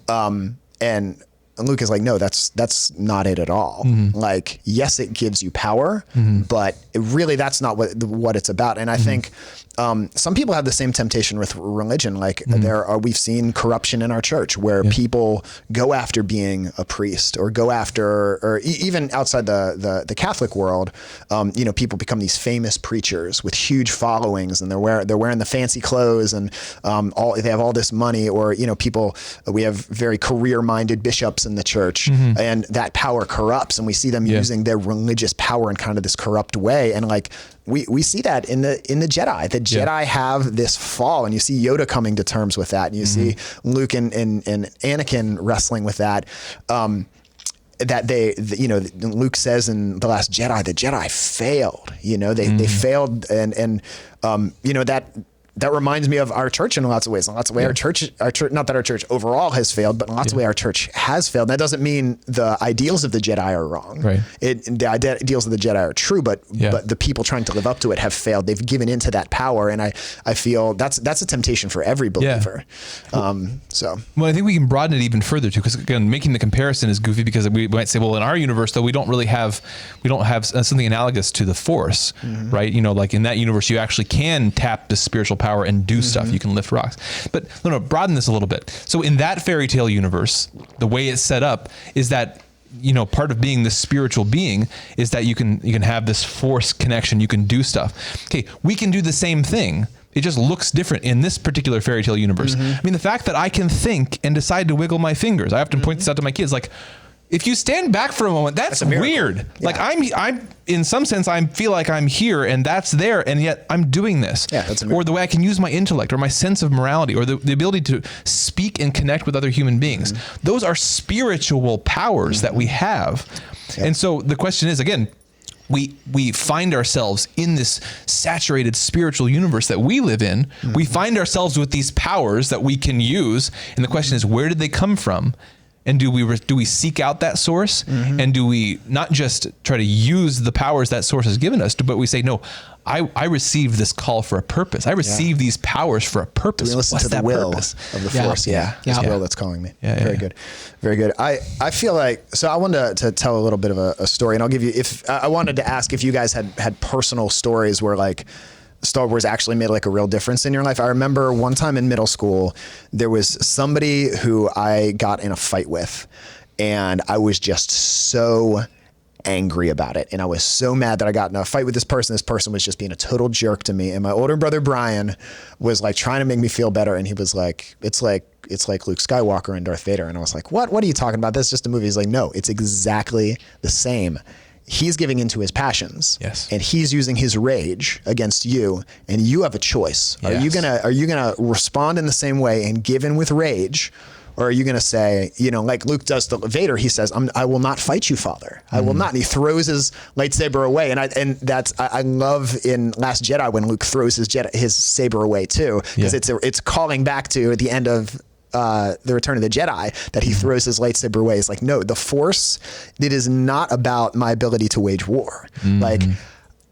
And Luke is like, no, that's not it at all. Like, yes, it gives you power, but really that's not what it's about. And I think some people have the same temptation with religion. Like we've seen corruption in our church where people go after being a priest or go after, or even outside the Catholic world, people become these famous preachers with huge followings and they're wearing the fancy clothes and they have all this money, or, we have very career-minded bishops in the church and that power corrupts, and we see them using their religious power in kind of this corrupt way. And like, we see that in the Jedi. The Jedi have this fall, and you see Yoda coming to terms with that, and you see Luke and Anakin wrestling with that. That Luke says in The Last Jedi, the Jedi failed. They failed, and that reminds me of our church in lots of ways. In lots of ways, our church, not that our church overall has failed, but in lots of ways our church has failed. And that doesn't mean the ideals of the Jedi are wrong. Right. The ideals of the Jedi are true, but the people trying to live up to it have failed. They've given into that power, and I feel that's a temptation for every believer. Well, I think we can broaden it even further too, because again, making the comparison is goofy because we might say, well, in our universe though, we don't have something analogous to the Force, right? Like in that universe, you actually can tap the spiritual power and do stuff. You can lift rocks. But broaden this a little bit. So in that fairy tale universe, the way it's set up is that, part of being the spiritual being is that you can have this Force connection. You can do stuff. Okay, we can do the same thing. It just looks different in this particular fairy tale universe. I mean, the fact that I can think and decide to wiggle my fingers, I often point this out to my kids, like, if you stand back for a moment, that's weird. Yeah. Like I'm in some sense, I feel like I'm here and that's there, and yet I'm doing this. Yeah, that's or the way I can use my intellect or my sense of morality or the ability to speak and connect with other human beings. Those are spiritual powers that we have. Yeah. And so the question is, again, we find ourselves in this saturated spiritual universe that we live in. We find ourselves with these powers that we can use. And the question is, where did they come from? And do we seek out that source? And do we not just try to use the powers that source has given us, but we say, no, I received this call for a purpose. I received these powers for a purpose. We listen to the will of the Force. This will that's calling me. Very good. Very good. I feel like, so I wanted to tell a little bit of a story, and I'll give you, I wanted to ask if you guys had personal stories where like Star Wars actually made like a real difference in your life. I remember one time in middle school, there was somebody who I got in a fight with, and I was just so angry about it. And I was so mad that I got in a fight with this person. This person was just being a total jerk to me. And my older brother, Brian, was like trying to make me feel better. And he was like, it's like Luke Skywalker and Darth Vader. And I was like, what are you talking about? That's just a movie. He's like, no, it's exactly the same. He's giving into his passions, and he's using his rage against you, and you have a choice. Yes. Are you gonna respond in the same way and give in with rage, or are you gonna say, like Luke does to Vader? He says, "I will not fight you, Father. I will not." And he throws his lightsaber away, and that's I love in Last Jedi when Luke throws his saber away too, because it's calling back to at the end of the Return of the Jedi that he throws his lightsaber away. It's like, no, the Force, it is not about my ability to wage war. Like,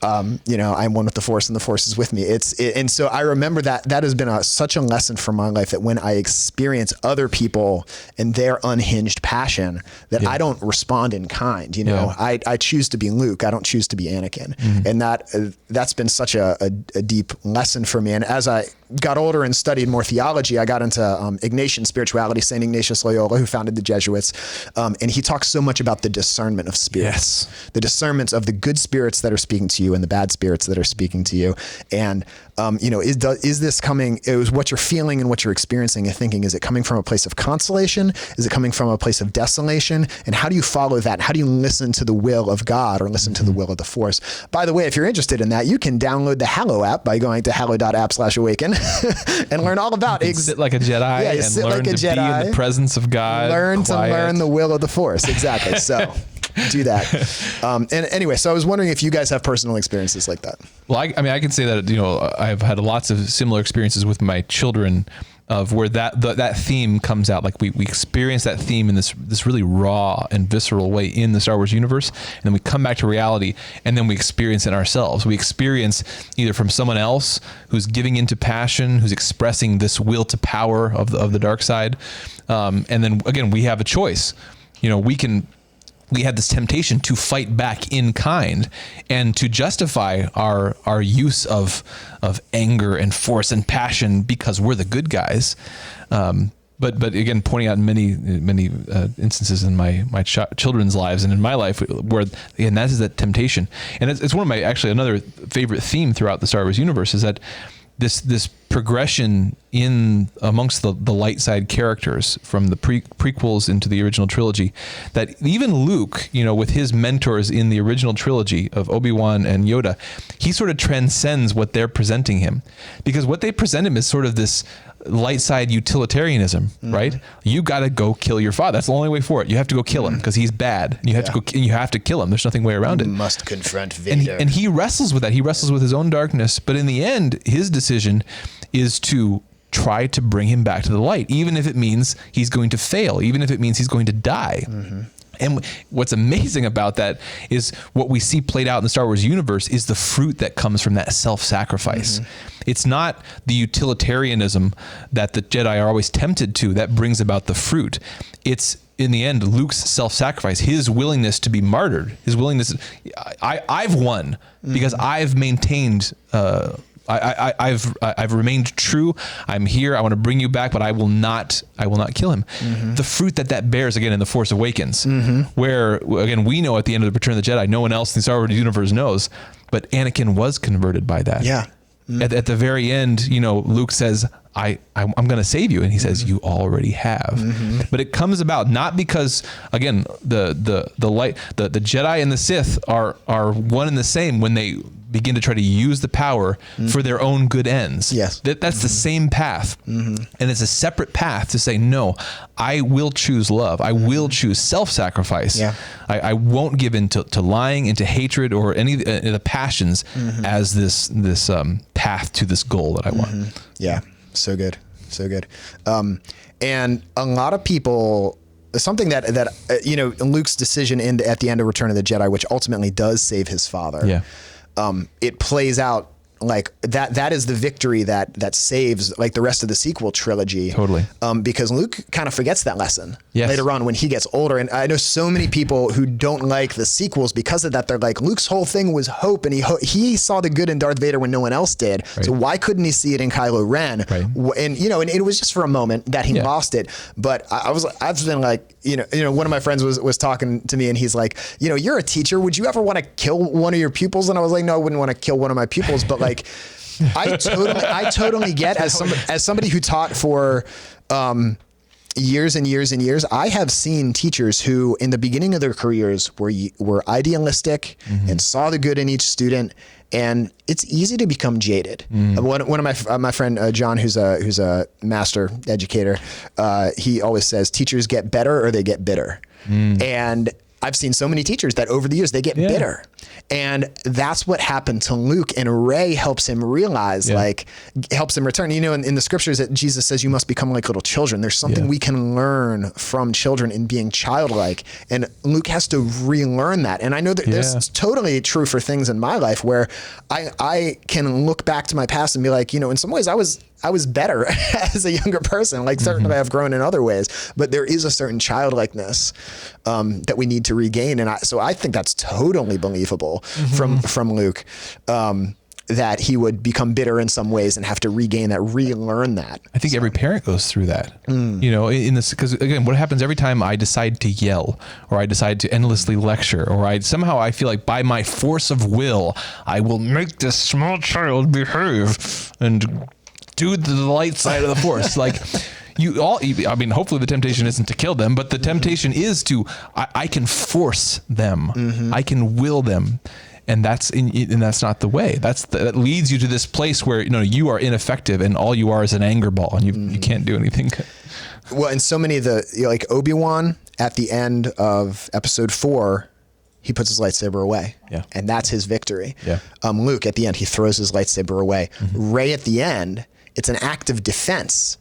I'm one with the Force and the Force is with me. And so I remember that has been such a lesson for my life, that when I experience other people and their unhinged passion, that I don't respond in kind. I choose to be Luke. I don't choose to be Anakin. And that's been such a deep lesson for me. And as I got older and studied more theology, I got into Ignatian spirituality, St. Ignatius Loyola, who founded the Jesuits. And he talks so much about the discernment of spirits, the discernment of the good spirits that are speaking to you and the bad spirits that are speaking to you. And, is this coming, it was what you're feeling and what you're experiencing and thinking, is it coming from a place of consolation? Is it coming from a place of desolation? And how do you follow that? How do you listen to the will of God or listen to the will of the Force? By the way, if you're interested in that, you can download the Hallow App by going to hallow.app/awaken and learn all about it. Sit like a Jedi and learn to be in the presence of God. Learn to learn the will of the Force. Exactly. So do that. And anyway, so I was wondering if you guys have personal experiences like that. Well, I mean, I can say that, I've had lots of similar experiences with my children of where that theme comes out. Like we experience that theme in this really raw and visceral way in the Star Wars universe. And then we come back to reality and then we experience it ourselves. We experience either from someone else who's giving into passion, who's expressing this will to power of the dark side. And then again, we have a choice. We had this temptation to fight back in kind and to justify our use of anger and force and passion because we're the good guys. But again, pointing out many instances in my children's lives and in my life where, again, that is that temptation. And it's one of another favorite theme throughout the Star Wars universe is that this progression in amongst the light side characters from the prequels into the original trilogy, that even Luke, with his mentors in the original trilogy of Obi-Wan and Yoda, he sort of transcends what they're presenting him, because what they present him is sort of this light side utilitarianism, right? You got to go kill your father. That's the only way for it. You have to go kill him because he's bad. And you have to go, and you have to kill him. There's nothing way around it. You must confront Vader. And he wrestles with that. He wrestles with his own darkness. But in the end, his decision is to try to bring him back to the light, even if it means he's going to fail, even if it means he's going to die. And what's amazing about that is what we see played out in the Star Wars universe is the fruit that comes from that self-sacrifice. It's not the utilitarianism that the Jedi are always tempted to that brings about the fruit. It's, in the end, Luke's self-sacrifice, his willingness to be martyred, his willingness. I've won because I've maintained. I've remained true. I'm here. I want to bring you back, but I will not kill him. The fruit that bears, again, in the Force Awakens, where, again, we know at the end of the Return of the Jedi, no one else in the Star Wars universe knows, but Anakin was converted by that. Yeah. At the very end, Luke says, I'm going to save you. And he says, you already have. But it comes about not because, again, the Jedi and the Sith are one and the same when they begin to try to use the power for their own good ends. Yes. That's the same path. And it's a separate path to say, no, I will choose love. I will choose self-sacrifice. Yeah. I won't give in to lying, into hatred, or any of the passions as this path to this goal that I want. Yeah. So good. So good. And a lot of people, something that Luke's decision at the end of Return of the Jedi, which ultimately does save his father. Yeah. It plays out like that is the victory that saves like the rest of the sequel trilogy. Totally. Because Luke kind of forgets that lesson later on when he gets older. And I know so many people who don't like the sequels because of that. They're like, Luke's whole thing was hope, and he saw the good in Darth Vader when no one else did. Right. So why couldn't he see it in Kylo Ren? Right. And and it was just for a moment that he lost it. But I've been like, one of my friends was talking to me, and he's like, you're a teacher. Would you ever want to kill one of your pupils? And I was like, no, I wouldn't want to kill one of my pupils, but like, I totally get as somebody who taught for years and years and years. I have seen teachers who, in the beginning of their careers, were idealistic and saw the good in each student, and it's easy to become jaded. One of my friend John, who's a master educator, he always says teachers get better or they get bitter, and I've seen so many teachers that over the years they get bitter. And that's what happened to Luke, and Rey helps him realize, helps him return. In the scriptures that Jesus says you must become like little children. There's something we can learn from children in being childlike, and Luke has to relearn that. And I know that this is totally true for things in my life where I can look back to my past and be like, in some ways I was better as a younger person. Like certainly I've grown in other ways, but there is a certain childlikeness that we need to regain. And so I think that's totally believable from Luke, that he would become bitter in some ways and have to regain that, relearn that. I think every parent goes through that, in this, because again, what happens every time I decide to yell, or I decide to endlessly lecture, or I feel like by my force of will, I will make this small child behave and do the light side of the Force. Like hopefully the temptation isn't to kill them, but the temptation is to, I can force them. I can will them. And that's not the way. That leads you to this place where you are ineffective, and all you are is an anger ball, and you can't do anything. Well, and so many of the like Obi-Wan at the end of Episode 4, he puts his lightsaber away. Yeah. And that's his victory. Yeah. Luke, at the end, he throws his lightsaber away. Rey, at the end, it's an act of defense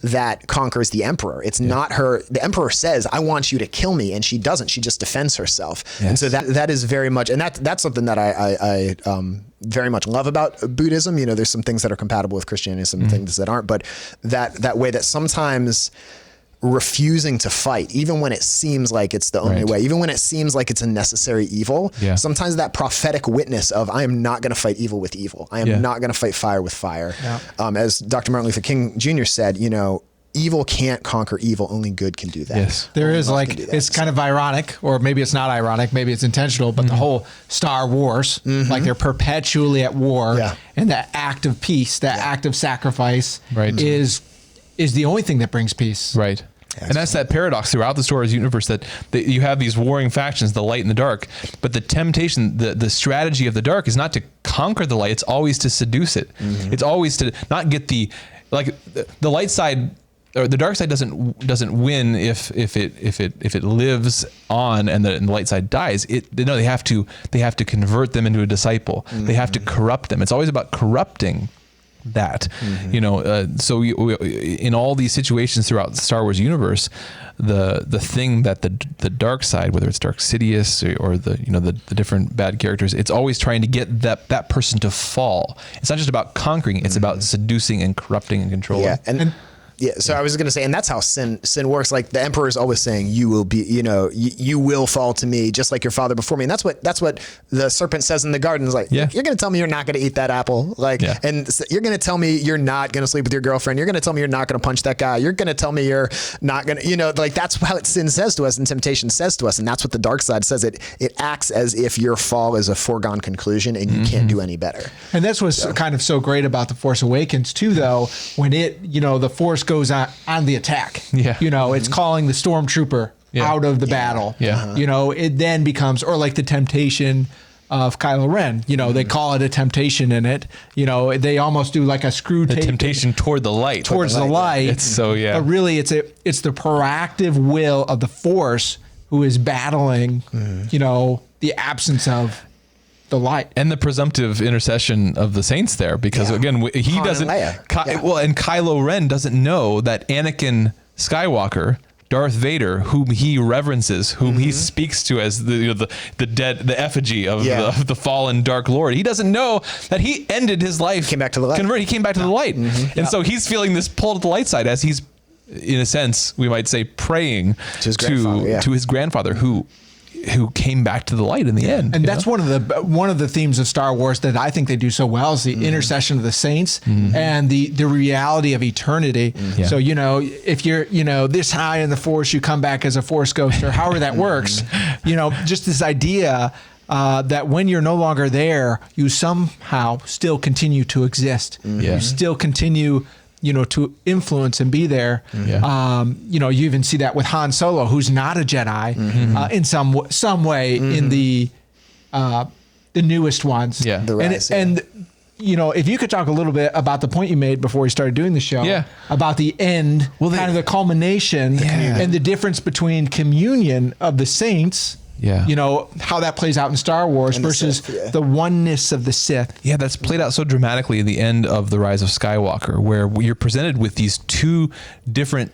that conquers the Emperor. It's not her. The Emperor says, I want you to kill me. And she doesn't. She just defends herself. Yes. And so that is very much, and that's something that I very much love about Buddhism. You know, there's some things that are compatible with Christianity, some things that aren't, but that way that sometimes refusing to fight, even when it seems like it's the only way, even when it seems like it's a necessary evil, sometimes that prophetic witness of, I am not going to fight evil with evil. I am not going to fight fire with fire. Yeah. As Dr. Martin Luther King Jr. said, you know, evil can't conquer evil. Only good can do that. Yes. There is like, it's kind of ironic, or maybe it's not ironic, maybe it's intentional, but the whole Star Wars, like they're perpetually at war, and that act of peace, that act of sacrifice is the only thing that brings peace. Right. And that's that paradox throughout the Star Wars universe that you have these warring factions, the light and the dark, but the temptation, the strategy of the dark is not to conquer the light. It's always to seduce it. It's always to not get the light side, or the dark side doesn't win if it lives on and the light side dies. They have to convert them into a disciple. They have to corrupt them. It's always about corrupting that, you know, so in all these situations throughout the Star Wars universe, the thing that the dark side, whether it's Dark Sidious or the different bad characters, it's always trying to get that person to fall. It's not just about conquering, it's about seducing and corrupting and controlling. Yeah. And so I was going to say, and that's how sin works. Like the Emperor is always saying, you will be, you know, you will fall to me just like your father before me. And that's what the serpent says in the garden is like, you're going to tell me you're not going to eat that apple. Like, and you're going to tell me you're not going to sleep with your girlfriend. You're going to tell me you're not going to punch that guy. You're going to tell me you're not going to, you know, like that's what sin says to us and temptation says to us. And that's what the dark side says. It acts as if your fall is a foregone conclusion and you can't do any better. And that's what's kind of so great about The Force Awakens too, though, when the Force goes on the attack. You know, it's calling the stormtrooper out of the battle. You know, it then becomes, or like the temptation of Kylo Ren, you know, they call it a temptation in it. You know, they almost do like a screw tape. Temptation toward the light. Towards the light. It's so, But really it's the proactive will of the Force who is battling, you know, the absence of the light and the presumptive intercession of the saints there, because again, he doesn't, and Kylo Ren doesn't know that Anakin Skywalker, Darth Vader, whom he reverences, whom he speaks to as the dead, the effigy of the fallen Dark Lord. He doesn't know that he ended his life. Came back to the light. He came back to the light. And so he's feeling this pull to the light side as he's, in a sense, we might say, praying to his grandfather who came back to the light in the end. And that's one of the themes of Star Wars that I think they do so well is the intercession of the saints and the reality of eternity. So, you know, if you're, you know, this high in the Force, you come back as a Force ghost or however that works, you know, just this idea that when you're no longer there, you somehow still continue to exist. You still continue, you know, to influence and be there. You know, you even see that with Han Solo, who's not a Jedi in some way in the newest ones. The Rise, and you know, if you could talk a little bit about the point you made before we started doing the show about the end, kind of the culmination and the difference between communion of the saints, you know, how that plays out in Star Wars and versus the oneness of the Sith. Yeah, that's played out so dramatically in the end of The Rise of Skywalker, where you're presented with these two different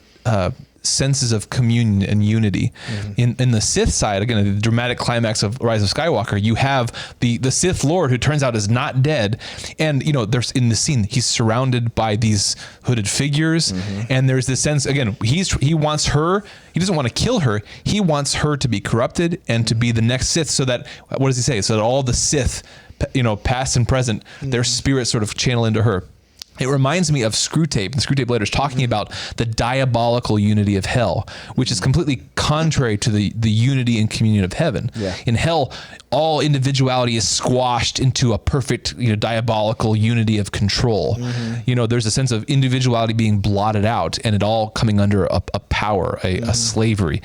senses of communion and unity. In the Sith side, again, the dramatic climax of Rise of Skywalker, you have the Sith Lord who turns out is not dead, and you know, there's in the scene he's surrounded by these hooded figures, and there's this sense again, he wants her, he doesn't want to kill her, he wants her to be corrupted and to be the next Sith, so that, what does he say, so that all the Sith, you know, past and present, their spirits sort of channel into her. It reminds me of Screwtape and Screwtape Letters talking about the diabolical unity of hell, which is completely contrary to the unity and communion of heaven. In hell, all individuality is squashed into a perfect, you know, diabolical unity of control. You know, there's a sense of individuality being blotted out and it all coming under a power, a slavery.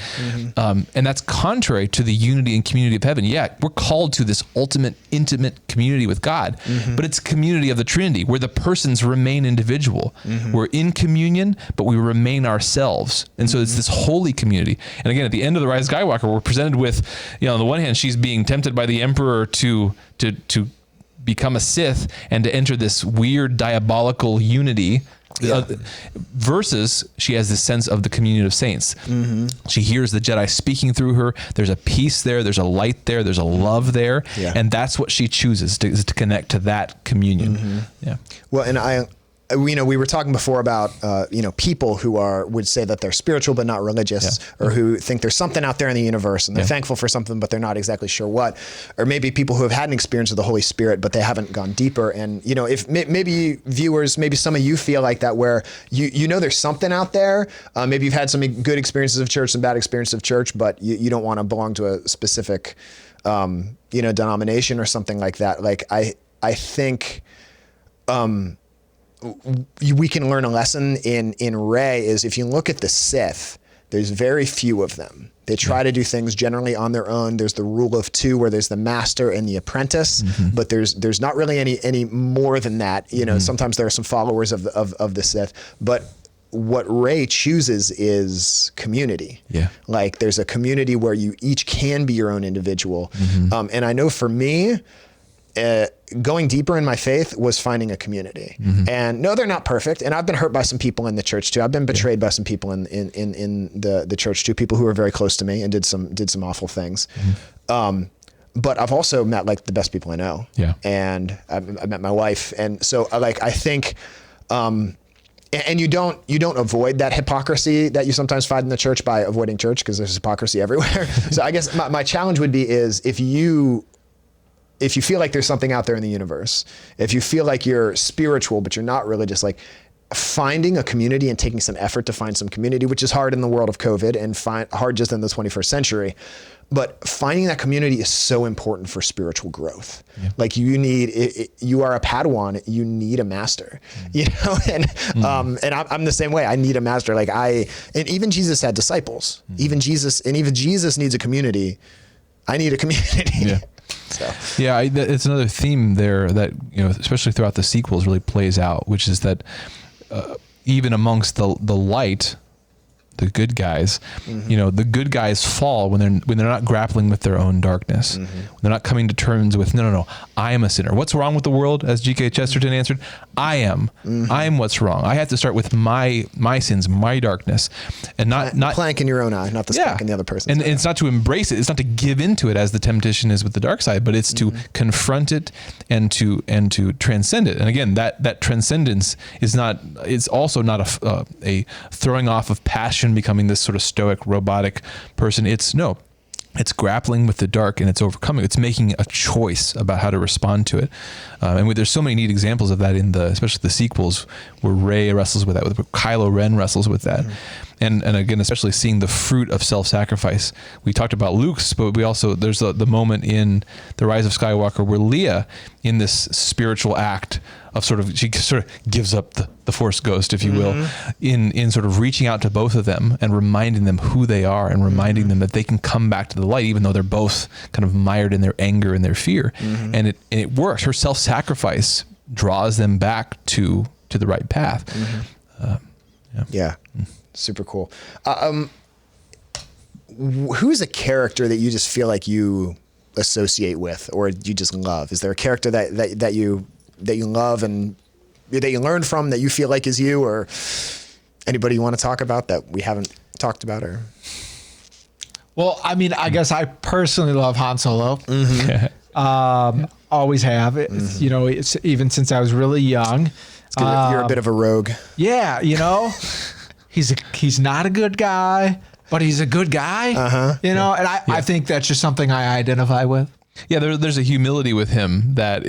And that's contrary to the unity and community of heaven. Yeah, we're called to this ultimate, intimate community with God, but it's a community of the Trinity where the persons remain remain individual. We're in communion, but we remain ourselves. And so it's this holy community. And again, at the end of The Rise of Skywalker, we're presented with, on the one hand, she's being tempted by the Emperor to become a Sith and to enter this weird diabolical unity. Versus she has this sense of the communion of saints. She hears the Jedi speaking through her. There's a peace there. There's a light there. There's a love there. And that's what she chooses to connect to that communion. Well, and we were talking before about, people who would say that they're spiritual but not religious, or who think there's something out there in the universe and they're thankful for something, but they're not exactly sure what. Or maybe people who have had an experience with the Holy Spirit, but they haven't gone deeper. And, if maybe viewers, maybe some of you feel like that, where there's something out there. Maybe you've had some good experiences of church, some bad experiences of church, but you don't want to belong to a specific, denomination or something like that. Like, I think, we can learn a lesson in Rey is, if you look at the Sith, there's very few of them. They try to do things generally on their own. There's the rule of two, where there's the master and the apprentice, but there's not really any more than that. Sometimes there are some followers of the Sith, but what Rey chooses is community. Like, there's a community where you each can be your own individual. And I know for me, going deeper in my faith was finding a community. And no, they're not perfect. And I've been hurt by some people in the church too. I've been betrayed by some people in the church too, people who were very close to me and did some awful things. But I've also met like the best people I know. And I met my wife. And so I think, and you don't avoid that hypocrisy that you sometimes find in the church by avoiding church, because there's hypocrisy everywhere. So I guess my challenge would be is, if you feel like there's something out there in the universe, if you feel like you're spiritual but you're not religious, like, finding a community and taking some effort to find some community, which is hard in the world of COVID and hard just in the 21st century. But finding that community is so important for spiritual growth. Like, you are a Padawan, you need a master, and I'm the same way. I need a master. And even Jesus had disciples. Even Jesus needs a community. I need a community. So. It's another theme there that, especially throughout the sequels, really plays out, which is that even amongst the light, the good guys, the good guys fall when they're not grappling with their own darkness. When they're not coming to terms with, no, I am a sinner. What's wrong with the world? As G.K. Chesterton answered, I am. I am what's wrong. I have to start with my sins, my darkness, and not plank in your own eye, not the speck in the other person's eye. And it's not to embrace it. It's not to give into it, as the temptation is with the dark side, but it's to confront it and to transcend it. And again, that transcendence is also not a throwing off of passion, becoming this sort of stoic, robotic person. It's grappling with the dark and it's overcoming. It's making a choice about how to respond to it. And there's so many neat examples of that especially the sequels, where Rey wrestles with that, where Kylo Ren wrestles with that. And again, especially seeing the fruit of self-sacrifice. We talked about Luke's, but there's the moment in The Rise of Skywalker where Leia, in this spiritual act of she sort of gives up the Force ghost, if you will, in sort of reaching out to both of them and reminding them who they are, and reminding them that they can come back to the light, even though they're both kind of mired in their anger and their fear. And it works. Her self-sacrifice draws them back to the right path. Super cool. Who's a character that you just feel like you associate with, or you just love? Is there a character that you love and that you learned from, that you feel like is you, or anybody you want to talk about that we haven't talked about? Or Well, I mean, I guess I personally love Han Solo. Always have. It's even since I was really young. You're a bit of a rogue. Yeah, he's not a good guy, but he's a good guy. And I think that's just something I identify with. Yeah, there's a humility with him that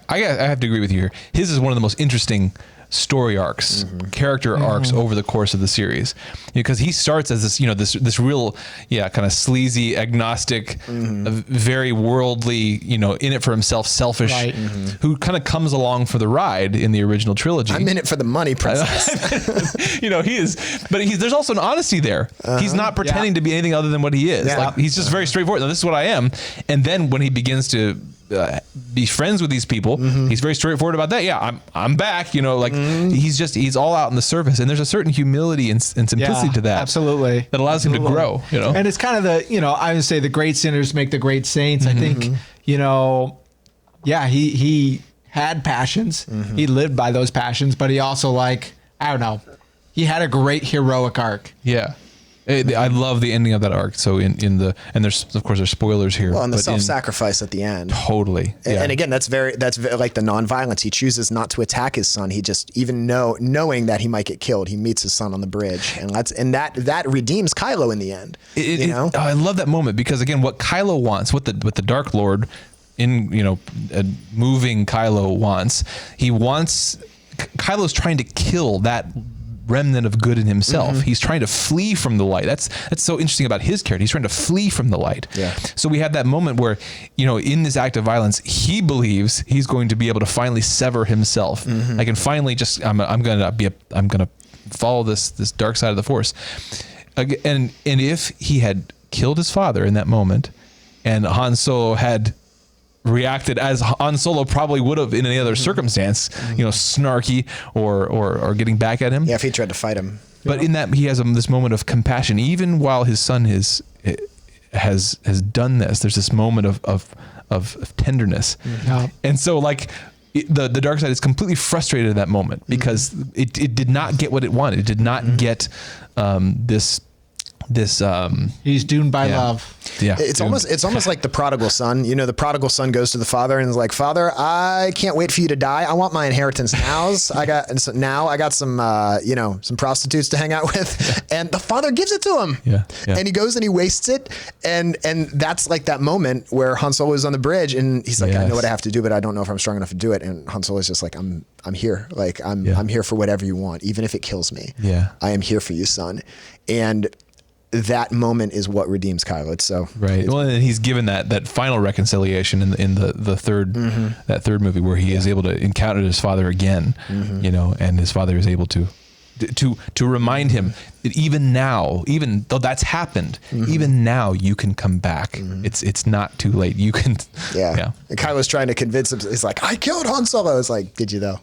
I have to agree with you here. His is one of the most interesting story arcs, character arcs over the course of the series, because he starts as this real, kind of sleazy, agnostic, very worldly, in it for himself, selfish, who kind of comes along for the ride in the original trilogy. I'm in it for the money, princess. He is, but there's also an honesty there. He's not pretending to be anything other than what he is. Like, he's just very straightforward. Now, this is what I am. And then when he begins to be friends with these people. He's very straightforward about that. Yeah, I'm back. Like he's all out on the surface, and there's a certain humility and simplicity to that. Absolutely, that allows him to grow. And it's kind of I would say the great sinners make the great saints. I think he had passions. He lived by those passions, but he also I don't know. He had a great heroic arc. Yeah. I love the ending of that arc. So and there's spoilers here. Well, and the self-sacrifice at the end. Totally. Yeah. And again, that's very like the non-violence. He chooses not to attack his son. He just knowing that he might get killed, he meets his son on the bridge, and that redeems Kylo in the end. I love that moment because again, what Kylo wants, what the Dark Lord moving Kylo wants, Kylo's trying to kill that remnant of good in himself. He's trying to flee from the light. That's so interesting about his character. He's trying to flee from the light. Yeah. So we have that moment where, in this act of violence, he believes he's going to be able to finally sever himself. I can finally just I'm gonna follow this dark side of the Force. And if he had killed his father in that moment, and Han Solo had reacted as Han Solo probably would have in any other circumstance, snarky or getting back at him. Yeah, if he tried to fight him. But in that, he has this moment of compassion, even while his son has done this. There's this moment of tenderness, and so the dark side is completely frustrated in that moment because it did not get what it wanted. It did not get this. He's doomed by love. Yeah, it's almost like the prodigal son. The prodigal son goes to the father and is like, "Father, I can't wait for you to die. I want my inheritance now. I got some some prostitutes to hang out with," and the father gives it to him. Yeah. And he goes and he wastes it, and that's like that moment where Han Solo is on the bridge and he's like, "I know what I have to do, but I don't know if I'm strong enough to do it." And Han Solo is just like, "I'm here. I'm here for whatever you want, even if it kills me. Yeah, I am here for you, son." And that moment is what redeems Kylo. It's so right. Well, and he's given that final reconciliation in the third that third movie where he is able to encounter his father again, and his father is able to remind him that even now, even though that's happened, even now you can come back. It's not too late. You can. Yeah. And Kylo's trying to convince him. He's like, "I killed Han Solo." It's like, "Did you though?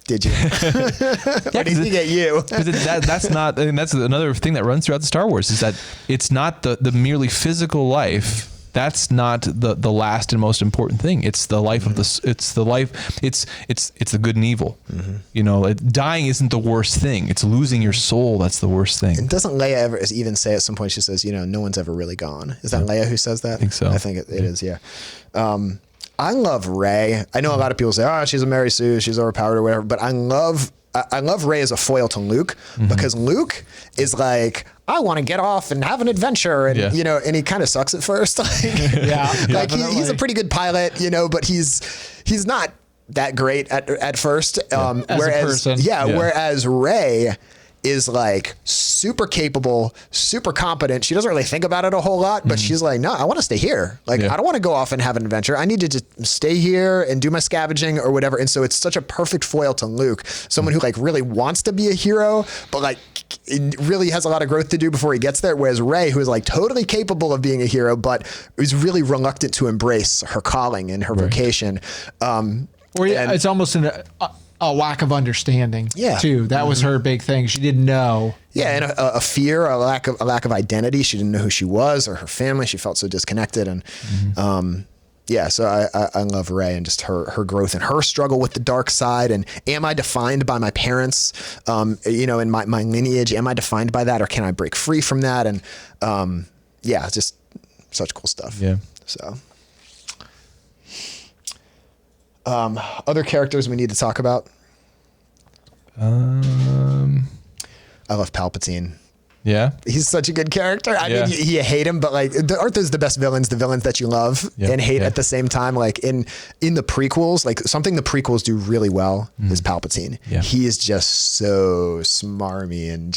Did you?" Or did he get you? That's not. I mean, that's another thing that runs throughout the Star Wars is that it's not the merely physical life. That's not the last and most important thing. It's the life of the. It's the life. It's the good and evil. Dying isn't the worst thing. It's losing your soul that's the worst thing. And doesn't Leia ever even say at some point? She says, "No one's ever really gone." Is that Leia who says that? I think so. I think it is. Yeah. I love Rey. I know a lot of people say, "Oh, she's a Mary Sue, she's overpowered or whatever," but I love Rey as a foil to Luke because Luke is like, "I want to get off and have an adventure," and and he kind of sucks at first. He's a pretty good pilot, but he's not that great at first. Whereas Rey is like super capable, super competent. She doesn't really think about it a whole lot, but she's like, "No, I want to stay here. I don't want to go off and have an adventure. I need to just stay here and do my scavenging or whatever." And so it's such a perfect foil to Luke, someone who really wants to be a hero, but it really has a lot of growth to do before he gets there. Whereas Rey, who is totally capable of being a hero, but is really reluctant to embrace her calling and her vocation. It's almost a lack of understanding too. That was her big thing. She didn't know. Yeah. And a fear, a lack of identity. She didn't know who she was or her family. She felt so disconnected. And, so I love Rey and just her growth and her struggle with the dark side. And am I defined by my parents? In my lineage, am I defined by that or can I break free from that? And, just such cool stuff. Yeah. So, other characters we need to talk about. I love Palpatine. Yeah, he's such a good character. I mean, you hate him, but aren't those the best villains? The villains that you love and hate at the same time. In the prequels, something the prequels do really well is Palpatine. Yeah. He is just so smarmy and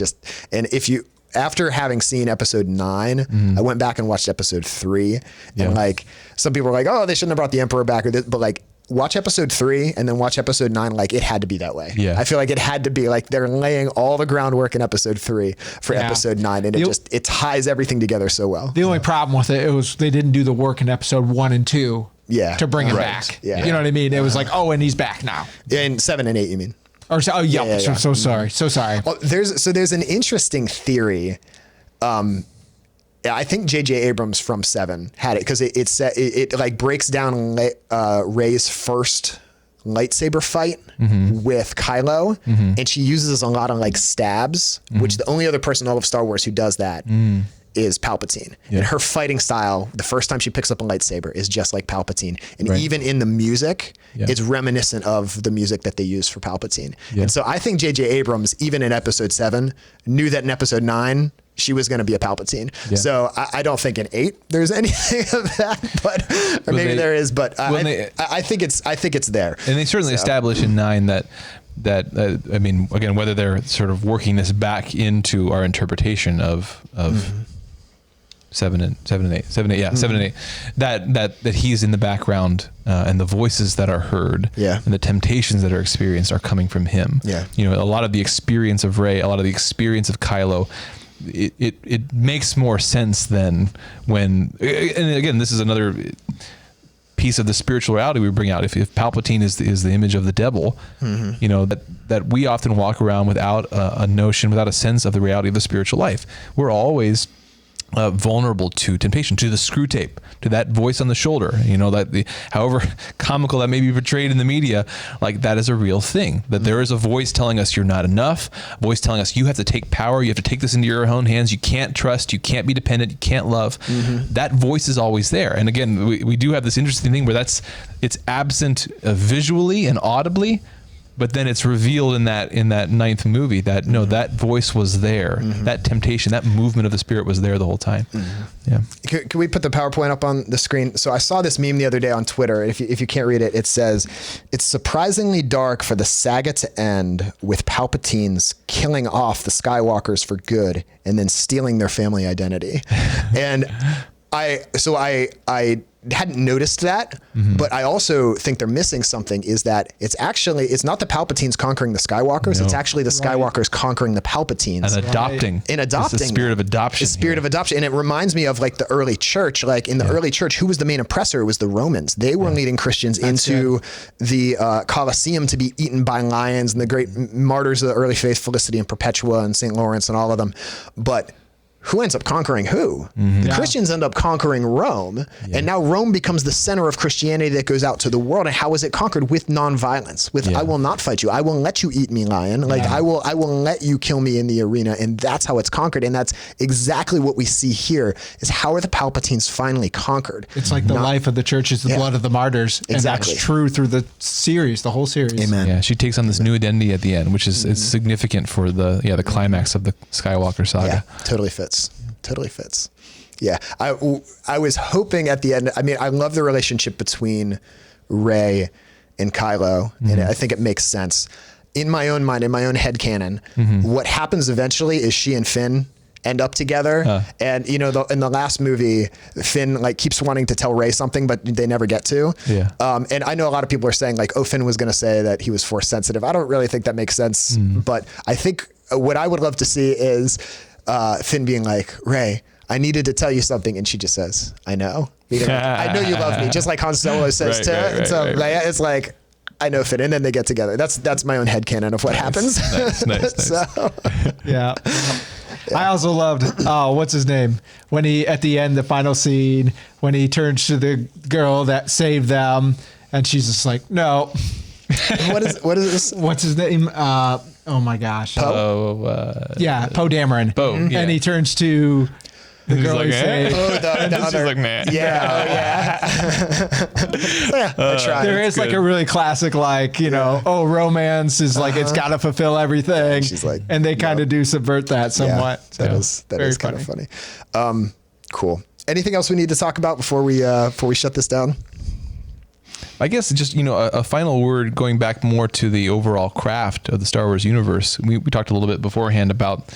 if you. After having seen episode 9, I went back and watched episode 3 and some people were like, "Oh, they shouldn't have brought the Emperor back," but watch episode 3 and then watch episode 9. It had to be that way. Yeah. I feel like it had to be they're laying all the groundwork in episode 3 for episode 9. And it ties everything together so well. The only problem with it was they didn't do the work in episode 1 and 2 to bring him Right. back. Yeah. You know what I mean? It was like, oh, and he's back now. In 7 and 8, you mean? Or so, so sorry. So sorry. Well, there's an interesting theory. I think J.J. Abrams from 7 had it because it like breaks down Rey's first lightsaber fight with Kylo, and she uses a lot of like stabs, which the only other person in all of Star Wars who does that is Palpatine. And her fighting style, the first time she picks up a lightsaber, is just like Palpatine. And even in the music, it's reminiscent of the music that they use for Palpatine. And so I think J.J. Abrams, even in Episode 7, knew that in Episode 9, she was going to be a Palpatine. So I don't think in 8 there's anything of that, but or maybe there is. But I think it's there. And they certainly establish in 9 that I mean, again, whether they're sort of working this back into our interpretation of 7 and 8, that he's in the background and the voices that are heard and the temptations that are experienced are coming from him. You know, a lot of the experience of Rey, a lot of the experience of Kylo, it makes more sense than when, and again, this is another piece of the spiritual reality we bring out. If Palpatine is the image of the devil, you know, that we often walk around without a notion, without a sense of the reality of the spiritual life. We're always vulnerable to temptation, to the screw tape, to that voice on the shoulder, you know, that however comical that may be portrayed in the media, like that is a real thing, that there is a voice telling us you're not enough, a voice telling us you have to take power, you have to take this into your own hands, you can't trust, you can't be dependent, you can't love. That voice is always there. And again, we do have this interesting thing where it's absent visually and audibly, but then it's revealed in that 9th movie that no, that voice was there, that temptation, that movement of the Spirit was there the whole time. Yeah. Can we put the PowerPoint up on the screen? So I saw this meme the other day on Twitter. If you can't read it, it says, "It's surprisingly dark for the saga to end with Palpatines killing off the Skywalkers for good and then stealing their family identity." And I hadn't noticed that, but I also think they're missing something, is that it's not the Palpatines conquering the Skywalkers, it's actually the Skywalkers conquering the Palpatines. And adopting. It's the spirit of adoption. The spirit of adoption. And it reminds me of like the early church. Like in the early church, who was the main oppressor? It was the Romans. They were leading Christians into the Colosseum to be eaten by lions, and the great martyrs of the early faith, Felicity and Perpetua and St. Lawrence and all of them. But who ends up conquering who? The Christians end up conquering Rome, and now Rome becomes the center of Christianity that goes out to the world. And how is it conquered? With nonviolence. With I will not fight you. I will let you eat me, lion. Like I will let you kill me in the arena, and that's how it's conquered. And that's exactly what we see here: is how are the Palpatines finally conquered? It's like the life of the church is the blood of the martyrs, and that's true through the series, the whole series. Amen. Yeah, she takes on this new identity at the end, which is significant for the climax of the Skywalker Saga. Yeah, totally fits. Totally fits. Yeah. I was hoping at the end, I mean, I love the relationship between Rey and Kylo, and I think it makes sense. In my own mind, in my own headcanon, what happens eventually is she and Finn end up together. And you know, in the last movie, Finn like keeps wanting to tell Rey something, but they never get to. And I know a lot of people are saying like, oh, Finn was going to say that he was Force sensitive. I don't really think that makes sense, but I think what I would love to see is Finn being like, Rey, I needed to tell you something. And she just says, I know. I know you love me. Just like Han Solo says to Leia, it's like, I know Finn. And then they get together. That's my own headcanon of what happens. Nice. So, yeah. I also loved, what's his name? When he, at the end, the final scene, when he turns to the girl that saved them, and she's just like, no. what is this? What's his name? Oh my gosh. Poe Dameron. Poe, yeah. And he turns to the girl like, he saved. the other. She's like, man. I tried. There is like a really classic, like, you know, romance is like, it's got to fulfill everything. She's like, and they kind of do subvert that somewhat. That is kind of funny. Cool. Anything else we need to talk about before we shut this down? I guess just, you know, a final word going back more to the overall craft of the Star Wars universe. We talked a little bit beforehand about,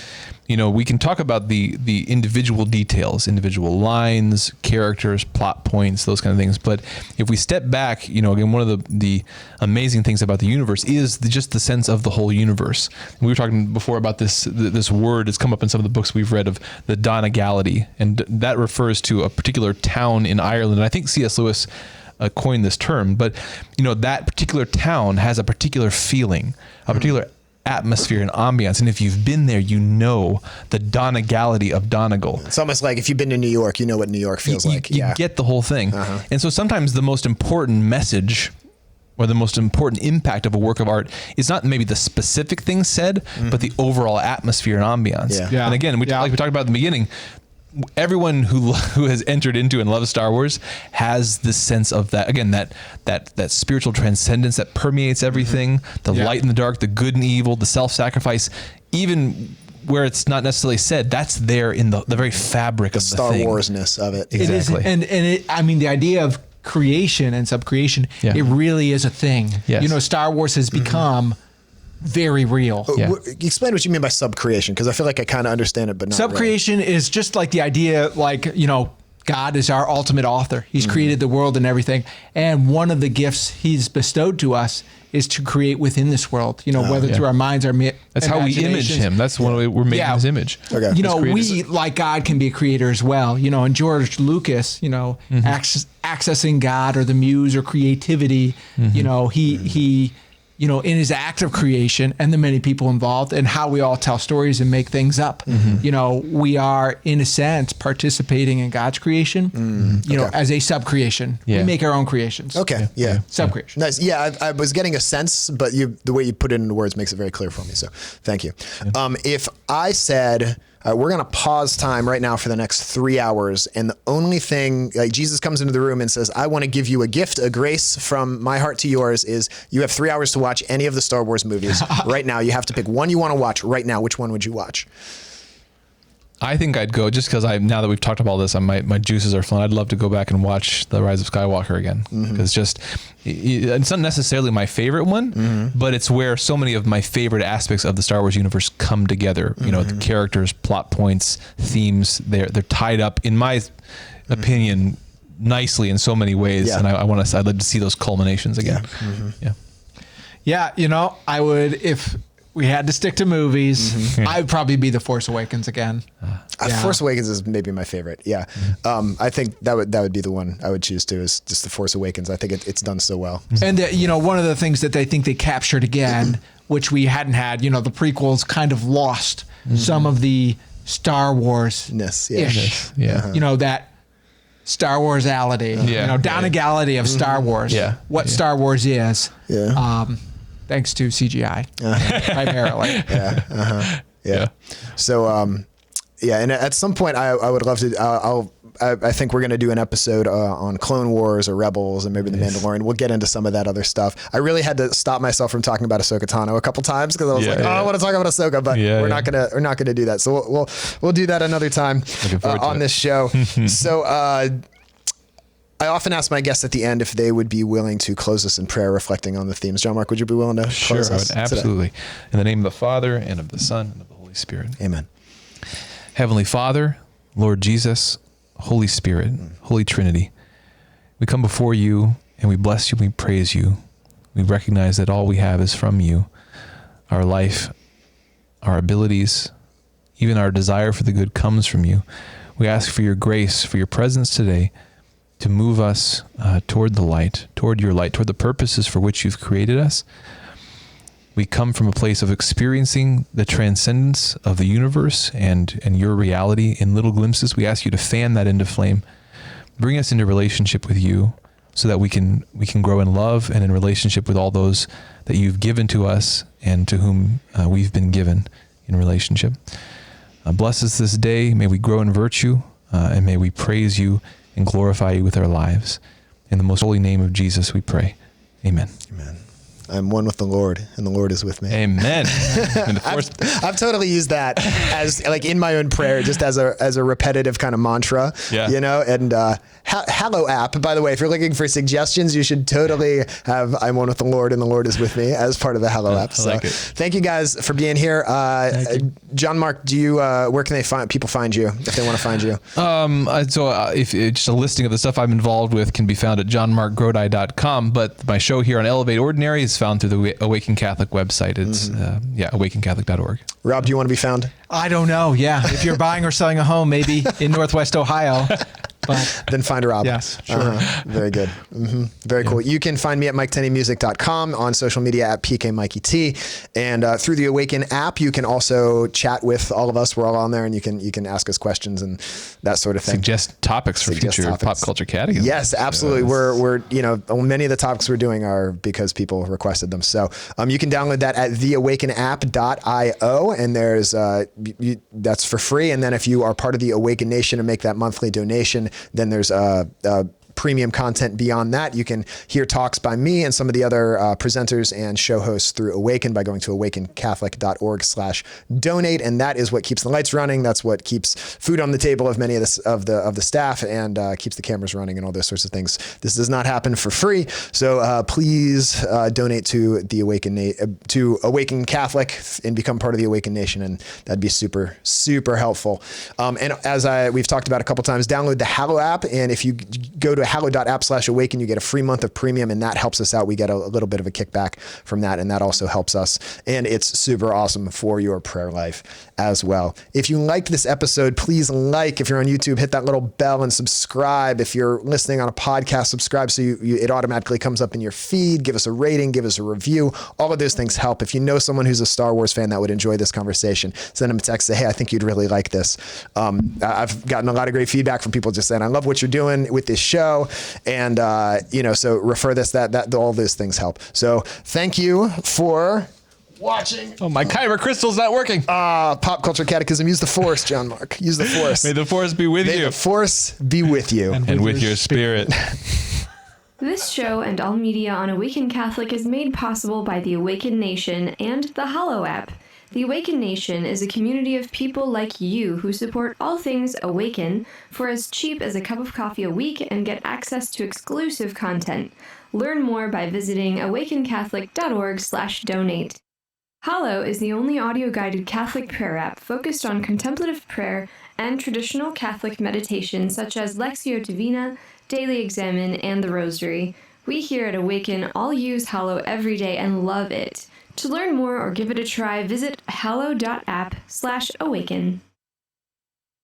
you know, we can talk about the individual details, individual lines, characters, plot points, those kind of things. But if we step back, you know, again, one of the amazing things about the universe is just the sense of the whole universe. And we were talking before about this word that's come up in some of the books we've read of the Donegality, and that refers to a particular town in Ireland. And I think C.S. Lewis coin this term, but that particular town has a particular feeling, a particular atmosphere and ambiance. And if you've been there, the Donegality of Donegal. It's almost like if you've been to New York, you know what New York feels like. You get the whole thing. And so sometimes the most important message or the most important impact of a work of art is not maybe the specific thing said, but the overall atmosphere and ambiance. And again, like we talked about in the beginning, everyone who has entered into and loves Star Wars has this sense of that, again, that spiritual transcendence that permeates everything, the light and the dark, the good and evil, the self-sacrifice, even where it's not necessarily said, that's there in the very fabric of the Star thing. Wars-ness of it. Exactly. The idea of creation and subcreation, it really is a thing. Yes. Star Wars has become very real. Explain what you mean by subcreation, because I feel like I kind of understand it, but not subcreation really. is just like the idea, God is our ultimate author. He's created the world and everything. And one of the gifts he's bestowed to us is to create within this world, whether through our minds, that's how we image him. That's one way we're making his image. Okay. We, like God, can be a creator as well. And George Lucas, accessing God or the muse or creativity, he in his act of creation and the many people involved and how we all tell stories and make things up, we are in a sense participating in God's creation, as a sub-creation. We make our own creations. Okay. Yeah. Sub-creation. Nice. Yeah. I was getting a sense, but the way you put it into words makes it very clear for me. So thank you. If I said, we're going to pause time right now for the next 3 hours. And the only thing, like Jesus comes into the room and says, I want to give you a gift, a grace from my heart to yours, is you have 3 hours to watch any of the Star Wars movies right now. You have to pick one you want to watch right now. Which one would you watch? I think I'd go, just because now that we've talked about all this, my juices are flowing. I'd love to go back and watch The Rise of Skywalker again, because it's not necessarily my favorite one, but it's where so many of my favorite aspects of the Star Wars universe come together. The characters, plot points, themes, they're tied up, in my opinion, nicely in so many ways. And I'd love to see those culminations again. I would, if we had to stick to movies, I would probably be The Force Awakens again. Force Awakens is maybe my favorite. Yeah. I think that would be the one I would choose to, is just The Force Awakens. I think it's done so well. And one of the things that I think they captured again, which we hadn't had, the prequels kind of lost some of the Star Wars-ish. That Star Wars-ality, Donegality of Star Wars, what Star Wars is. Thanks to CGI, primarily. So, and at some point, I would love to. I think we're going to do an episode on Clone Wars or Rebels and maybe The Mandalorian. We'll get into some of that other stuff. I really had to stop myself from talking about Ahsoka Tano a couple times, because I was I want to talk about Ahsoka, but we're not gonna do that. So we'll do that another time on this show. So. I often ask my guests at the end if they would be willing to close us in prayer, reflecting on the themes. Jon Marc, would you be willing to close us? Sure, absolutely. Today? In the name of the Father, and of the Son, and of the Holy Spirit. Amen. Heavenly Father, Lord Jesus, Holy Spirit, Holy Trinity, we come before you and we bless you, we praise you. We recognize that all we have is from you. Our life, our abilities, even our desire for the good comes from you. We ask for your grace, for your presence today, to move us toward the light, toward your light, toward the purposes for which you've created us. We come from a place of experiencing the transcendence of the universe and your reality in little glimpses. We ask you to fan that into flame, bring us into relationship with you, so that we can grow in love and in relationship with all those that you've given to us and to whom we've been given in relationship. Bless us this day. May we grow in virtue, and may we praise you and glorify you with our lives. In the most holy name of Jesus, we pray. Amen. Amen. I'm one with the Lord, and the Lord is with me. Amen. I've totally used that as like in my own prayer, just as a repetitive kind of mantra, and Hallow App, by the way, if you're looking for suggestions, you should totally have I'm one with the Lord and the Lord is with me as part of the Hallow App. I like it. Thank you guys for being here. Jon Marc, where can people find you if they want to find you? If just a listing of the stuff I'm involved with can be found at jonmarcgrodi.com, but my show here on Elevate Ordinary is found through the Awaken Catholic website. It's awakencatholic.org. Rob, do you want to be found? I don't know. Yeah. If you're buying or selling a home, maybe in Northwest Ohio. then find Rob. Yes, sure. Very good. Very cool. You can find me at MikeTenneyMusic.com, on social media at PKMikeyT, and through the Awaken app, you can also chat with all of us. We're all on there, and you can ask us questions and that sort of thing. Suggest topics for future Pop Culture Catechism. Yes, absolutely. We're many of the topics we're doing are because people requested them. So you can download that at theawakenapp.io, and there's that's for free. And then if you are part of the Awaken Nation and make that monthly donation, then there's premium content beyond that. You can hear talks by me and some of the other presenters and show hosts through Awaken by going to awakencatholic.org/donate. And that is what keeps the lights running. That's what keeps food on the table of many of the staff, and keeps the cameras running and all those sorts of things. This does not happen for free. So please donate to the Awaken Catholic and become part of the Awaken Nation. And that'd be super, super helpful. And as we've talked about a couple times, download the Hallow app. And if you go to hallow.app/awaken, you get a free month of premium, and that helps us out. We get a little bit of a kickback from that, and that also helps us. And it's super awesome for your prayer life as well. If you liked this episode, please if you're on YouTube, hit that little bell and subscribe. If you're listening on a podcast, subscribe so it automatically comes up in your feed. Give us a rating, give us a review. All of those things help. If you know someone who's a Star Wars fan that would enjoy this conversation, send them a text, say, hey, I think you'd really like this. I've gotten a lot of great feedback from people just saying, I love what you're doing with this show. And, so refer this, that all those things help. So thank you for watching. Oh, my Kyber crystal's not working. Pop Culture Catechism. Use the Force, Jon Marc. Use the Force. May the Force be with you. May the Force be with you. And with your spirit. This show and all media on Awaken Catholic is made possible by the Awaken Nation and the Hallow App. The Awaken Nation is a community of people like you who support all things Awaken for as cheap as a cup of coffee a week and get access to exclusive content. Learn more by visiting awakencatholic.org/donate. Hallow is the only audio-guided Catholic prayer app focused on contemplative prayer and traditional Catholic meditation such as Lectio Divina, Daily Examen, and the Rosary. We here at Awaken all use Hallow every day and love it. To learn more or give it a try, visit hallow.app/awaken.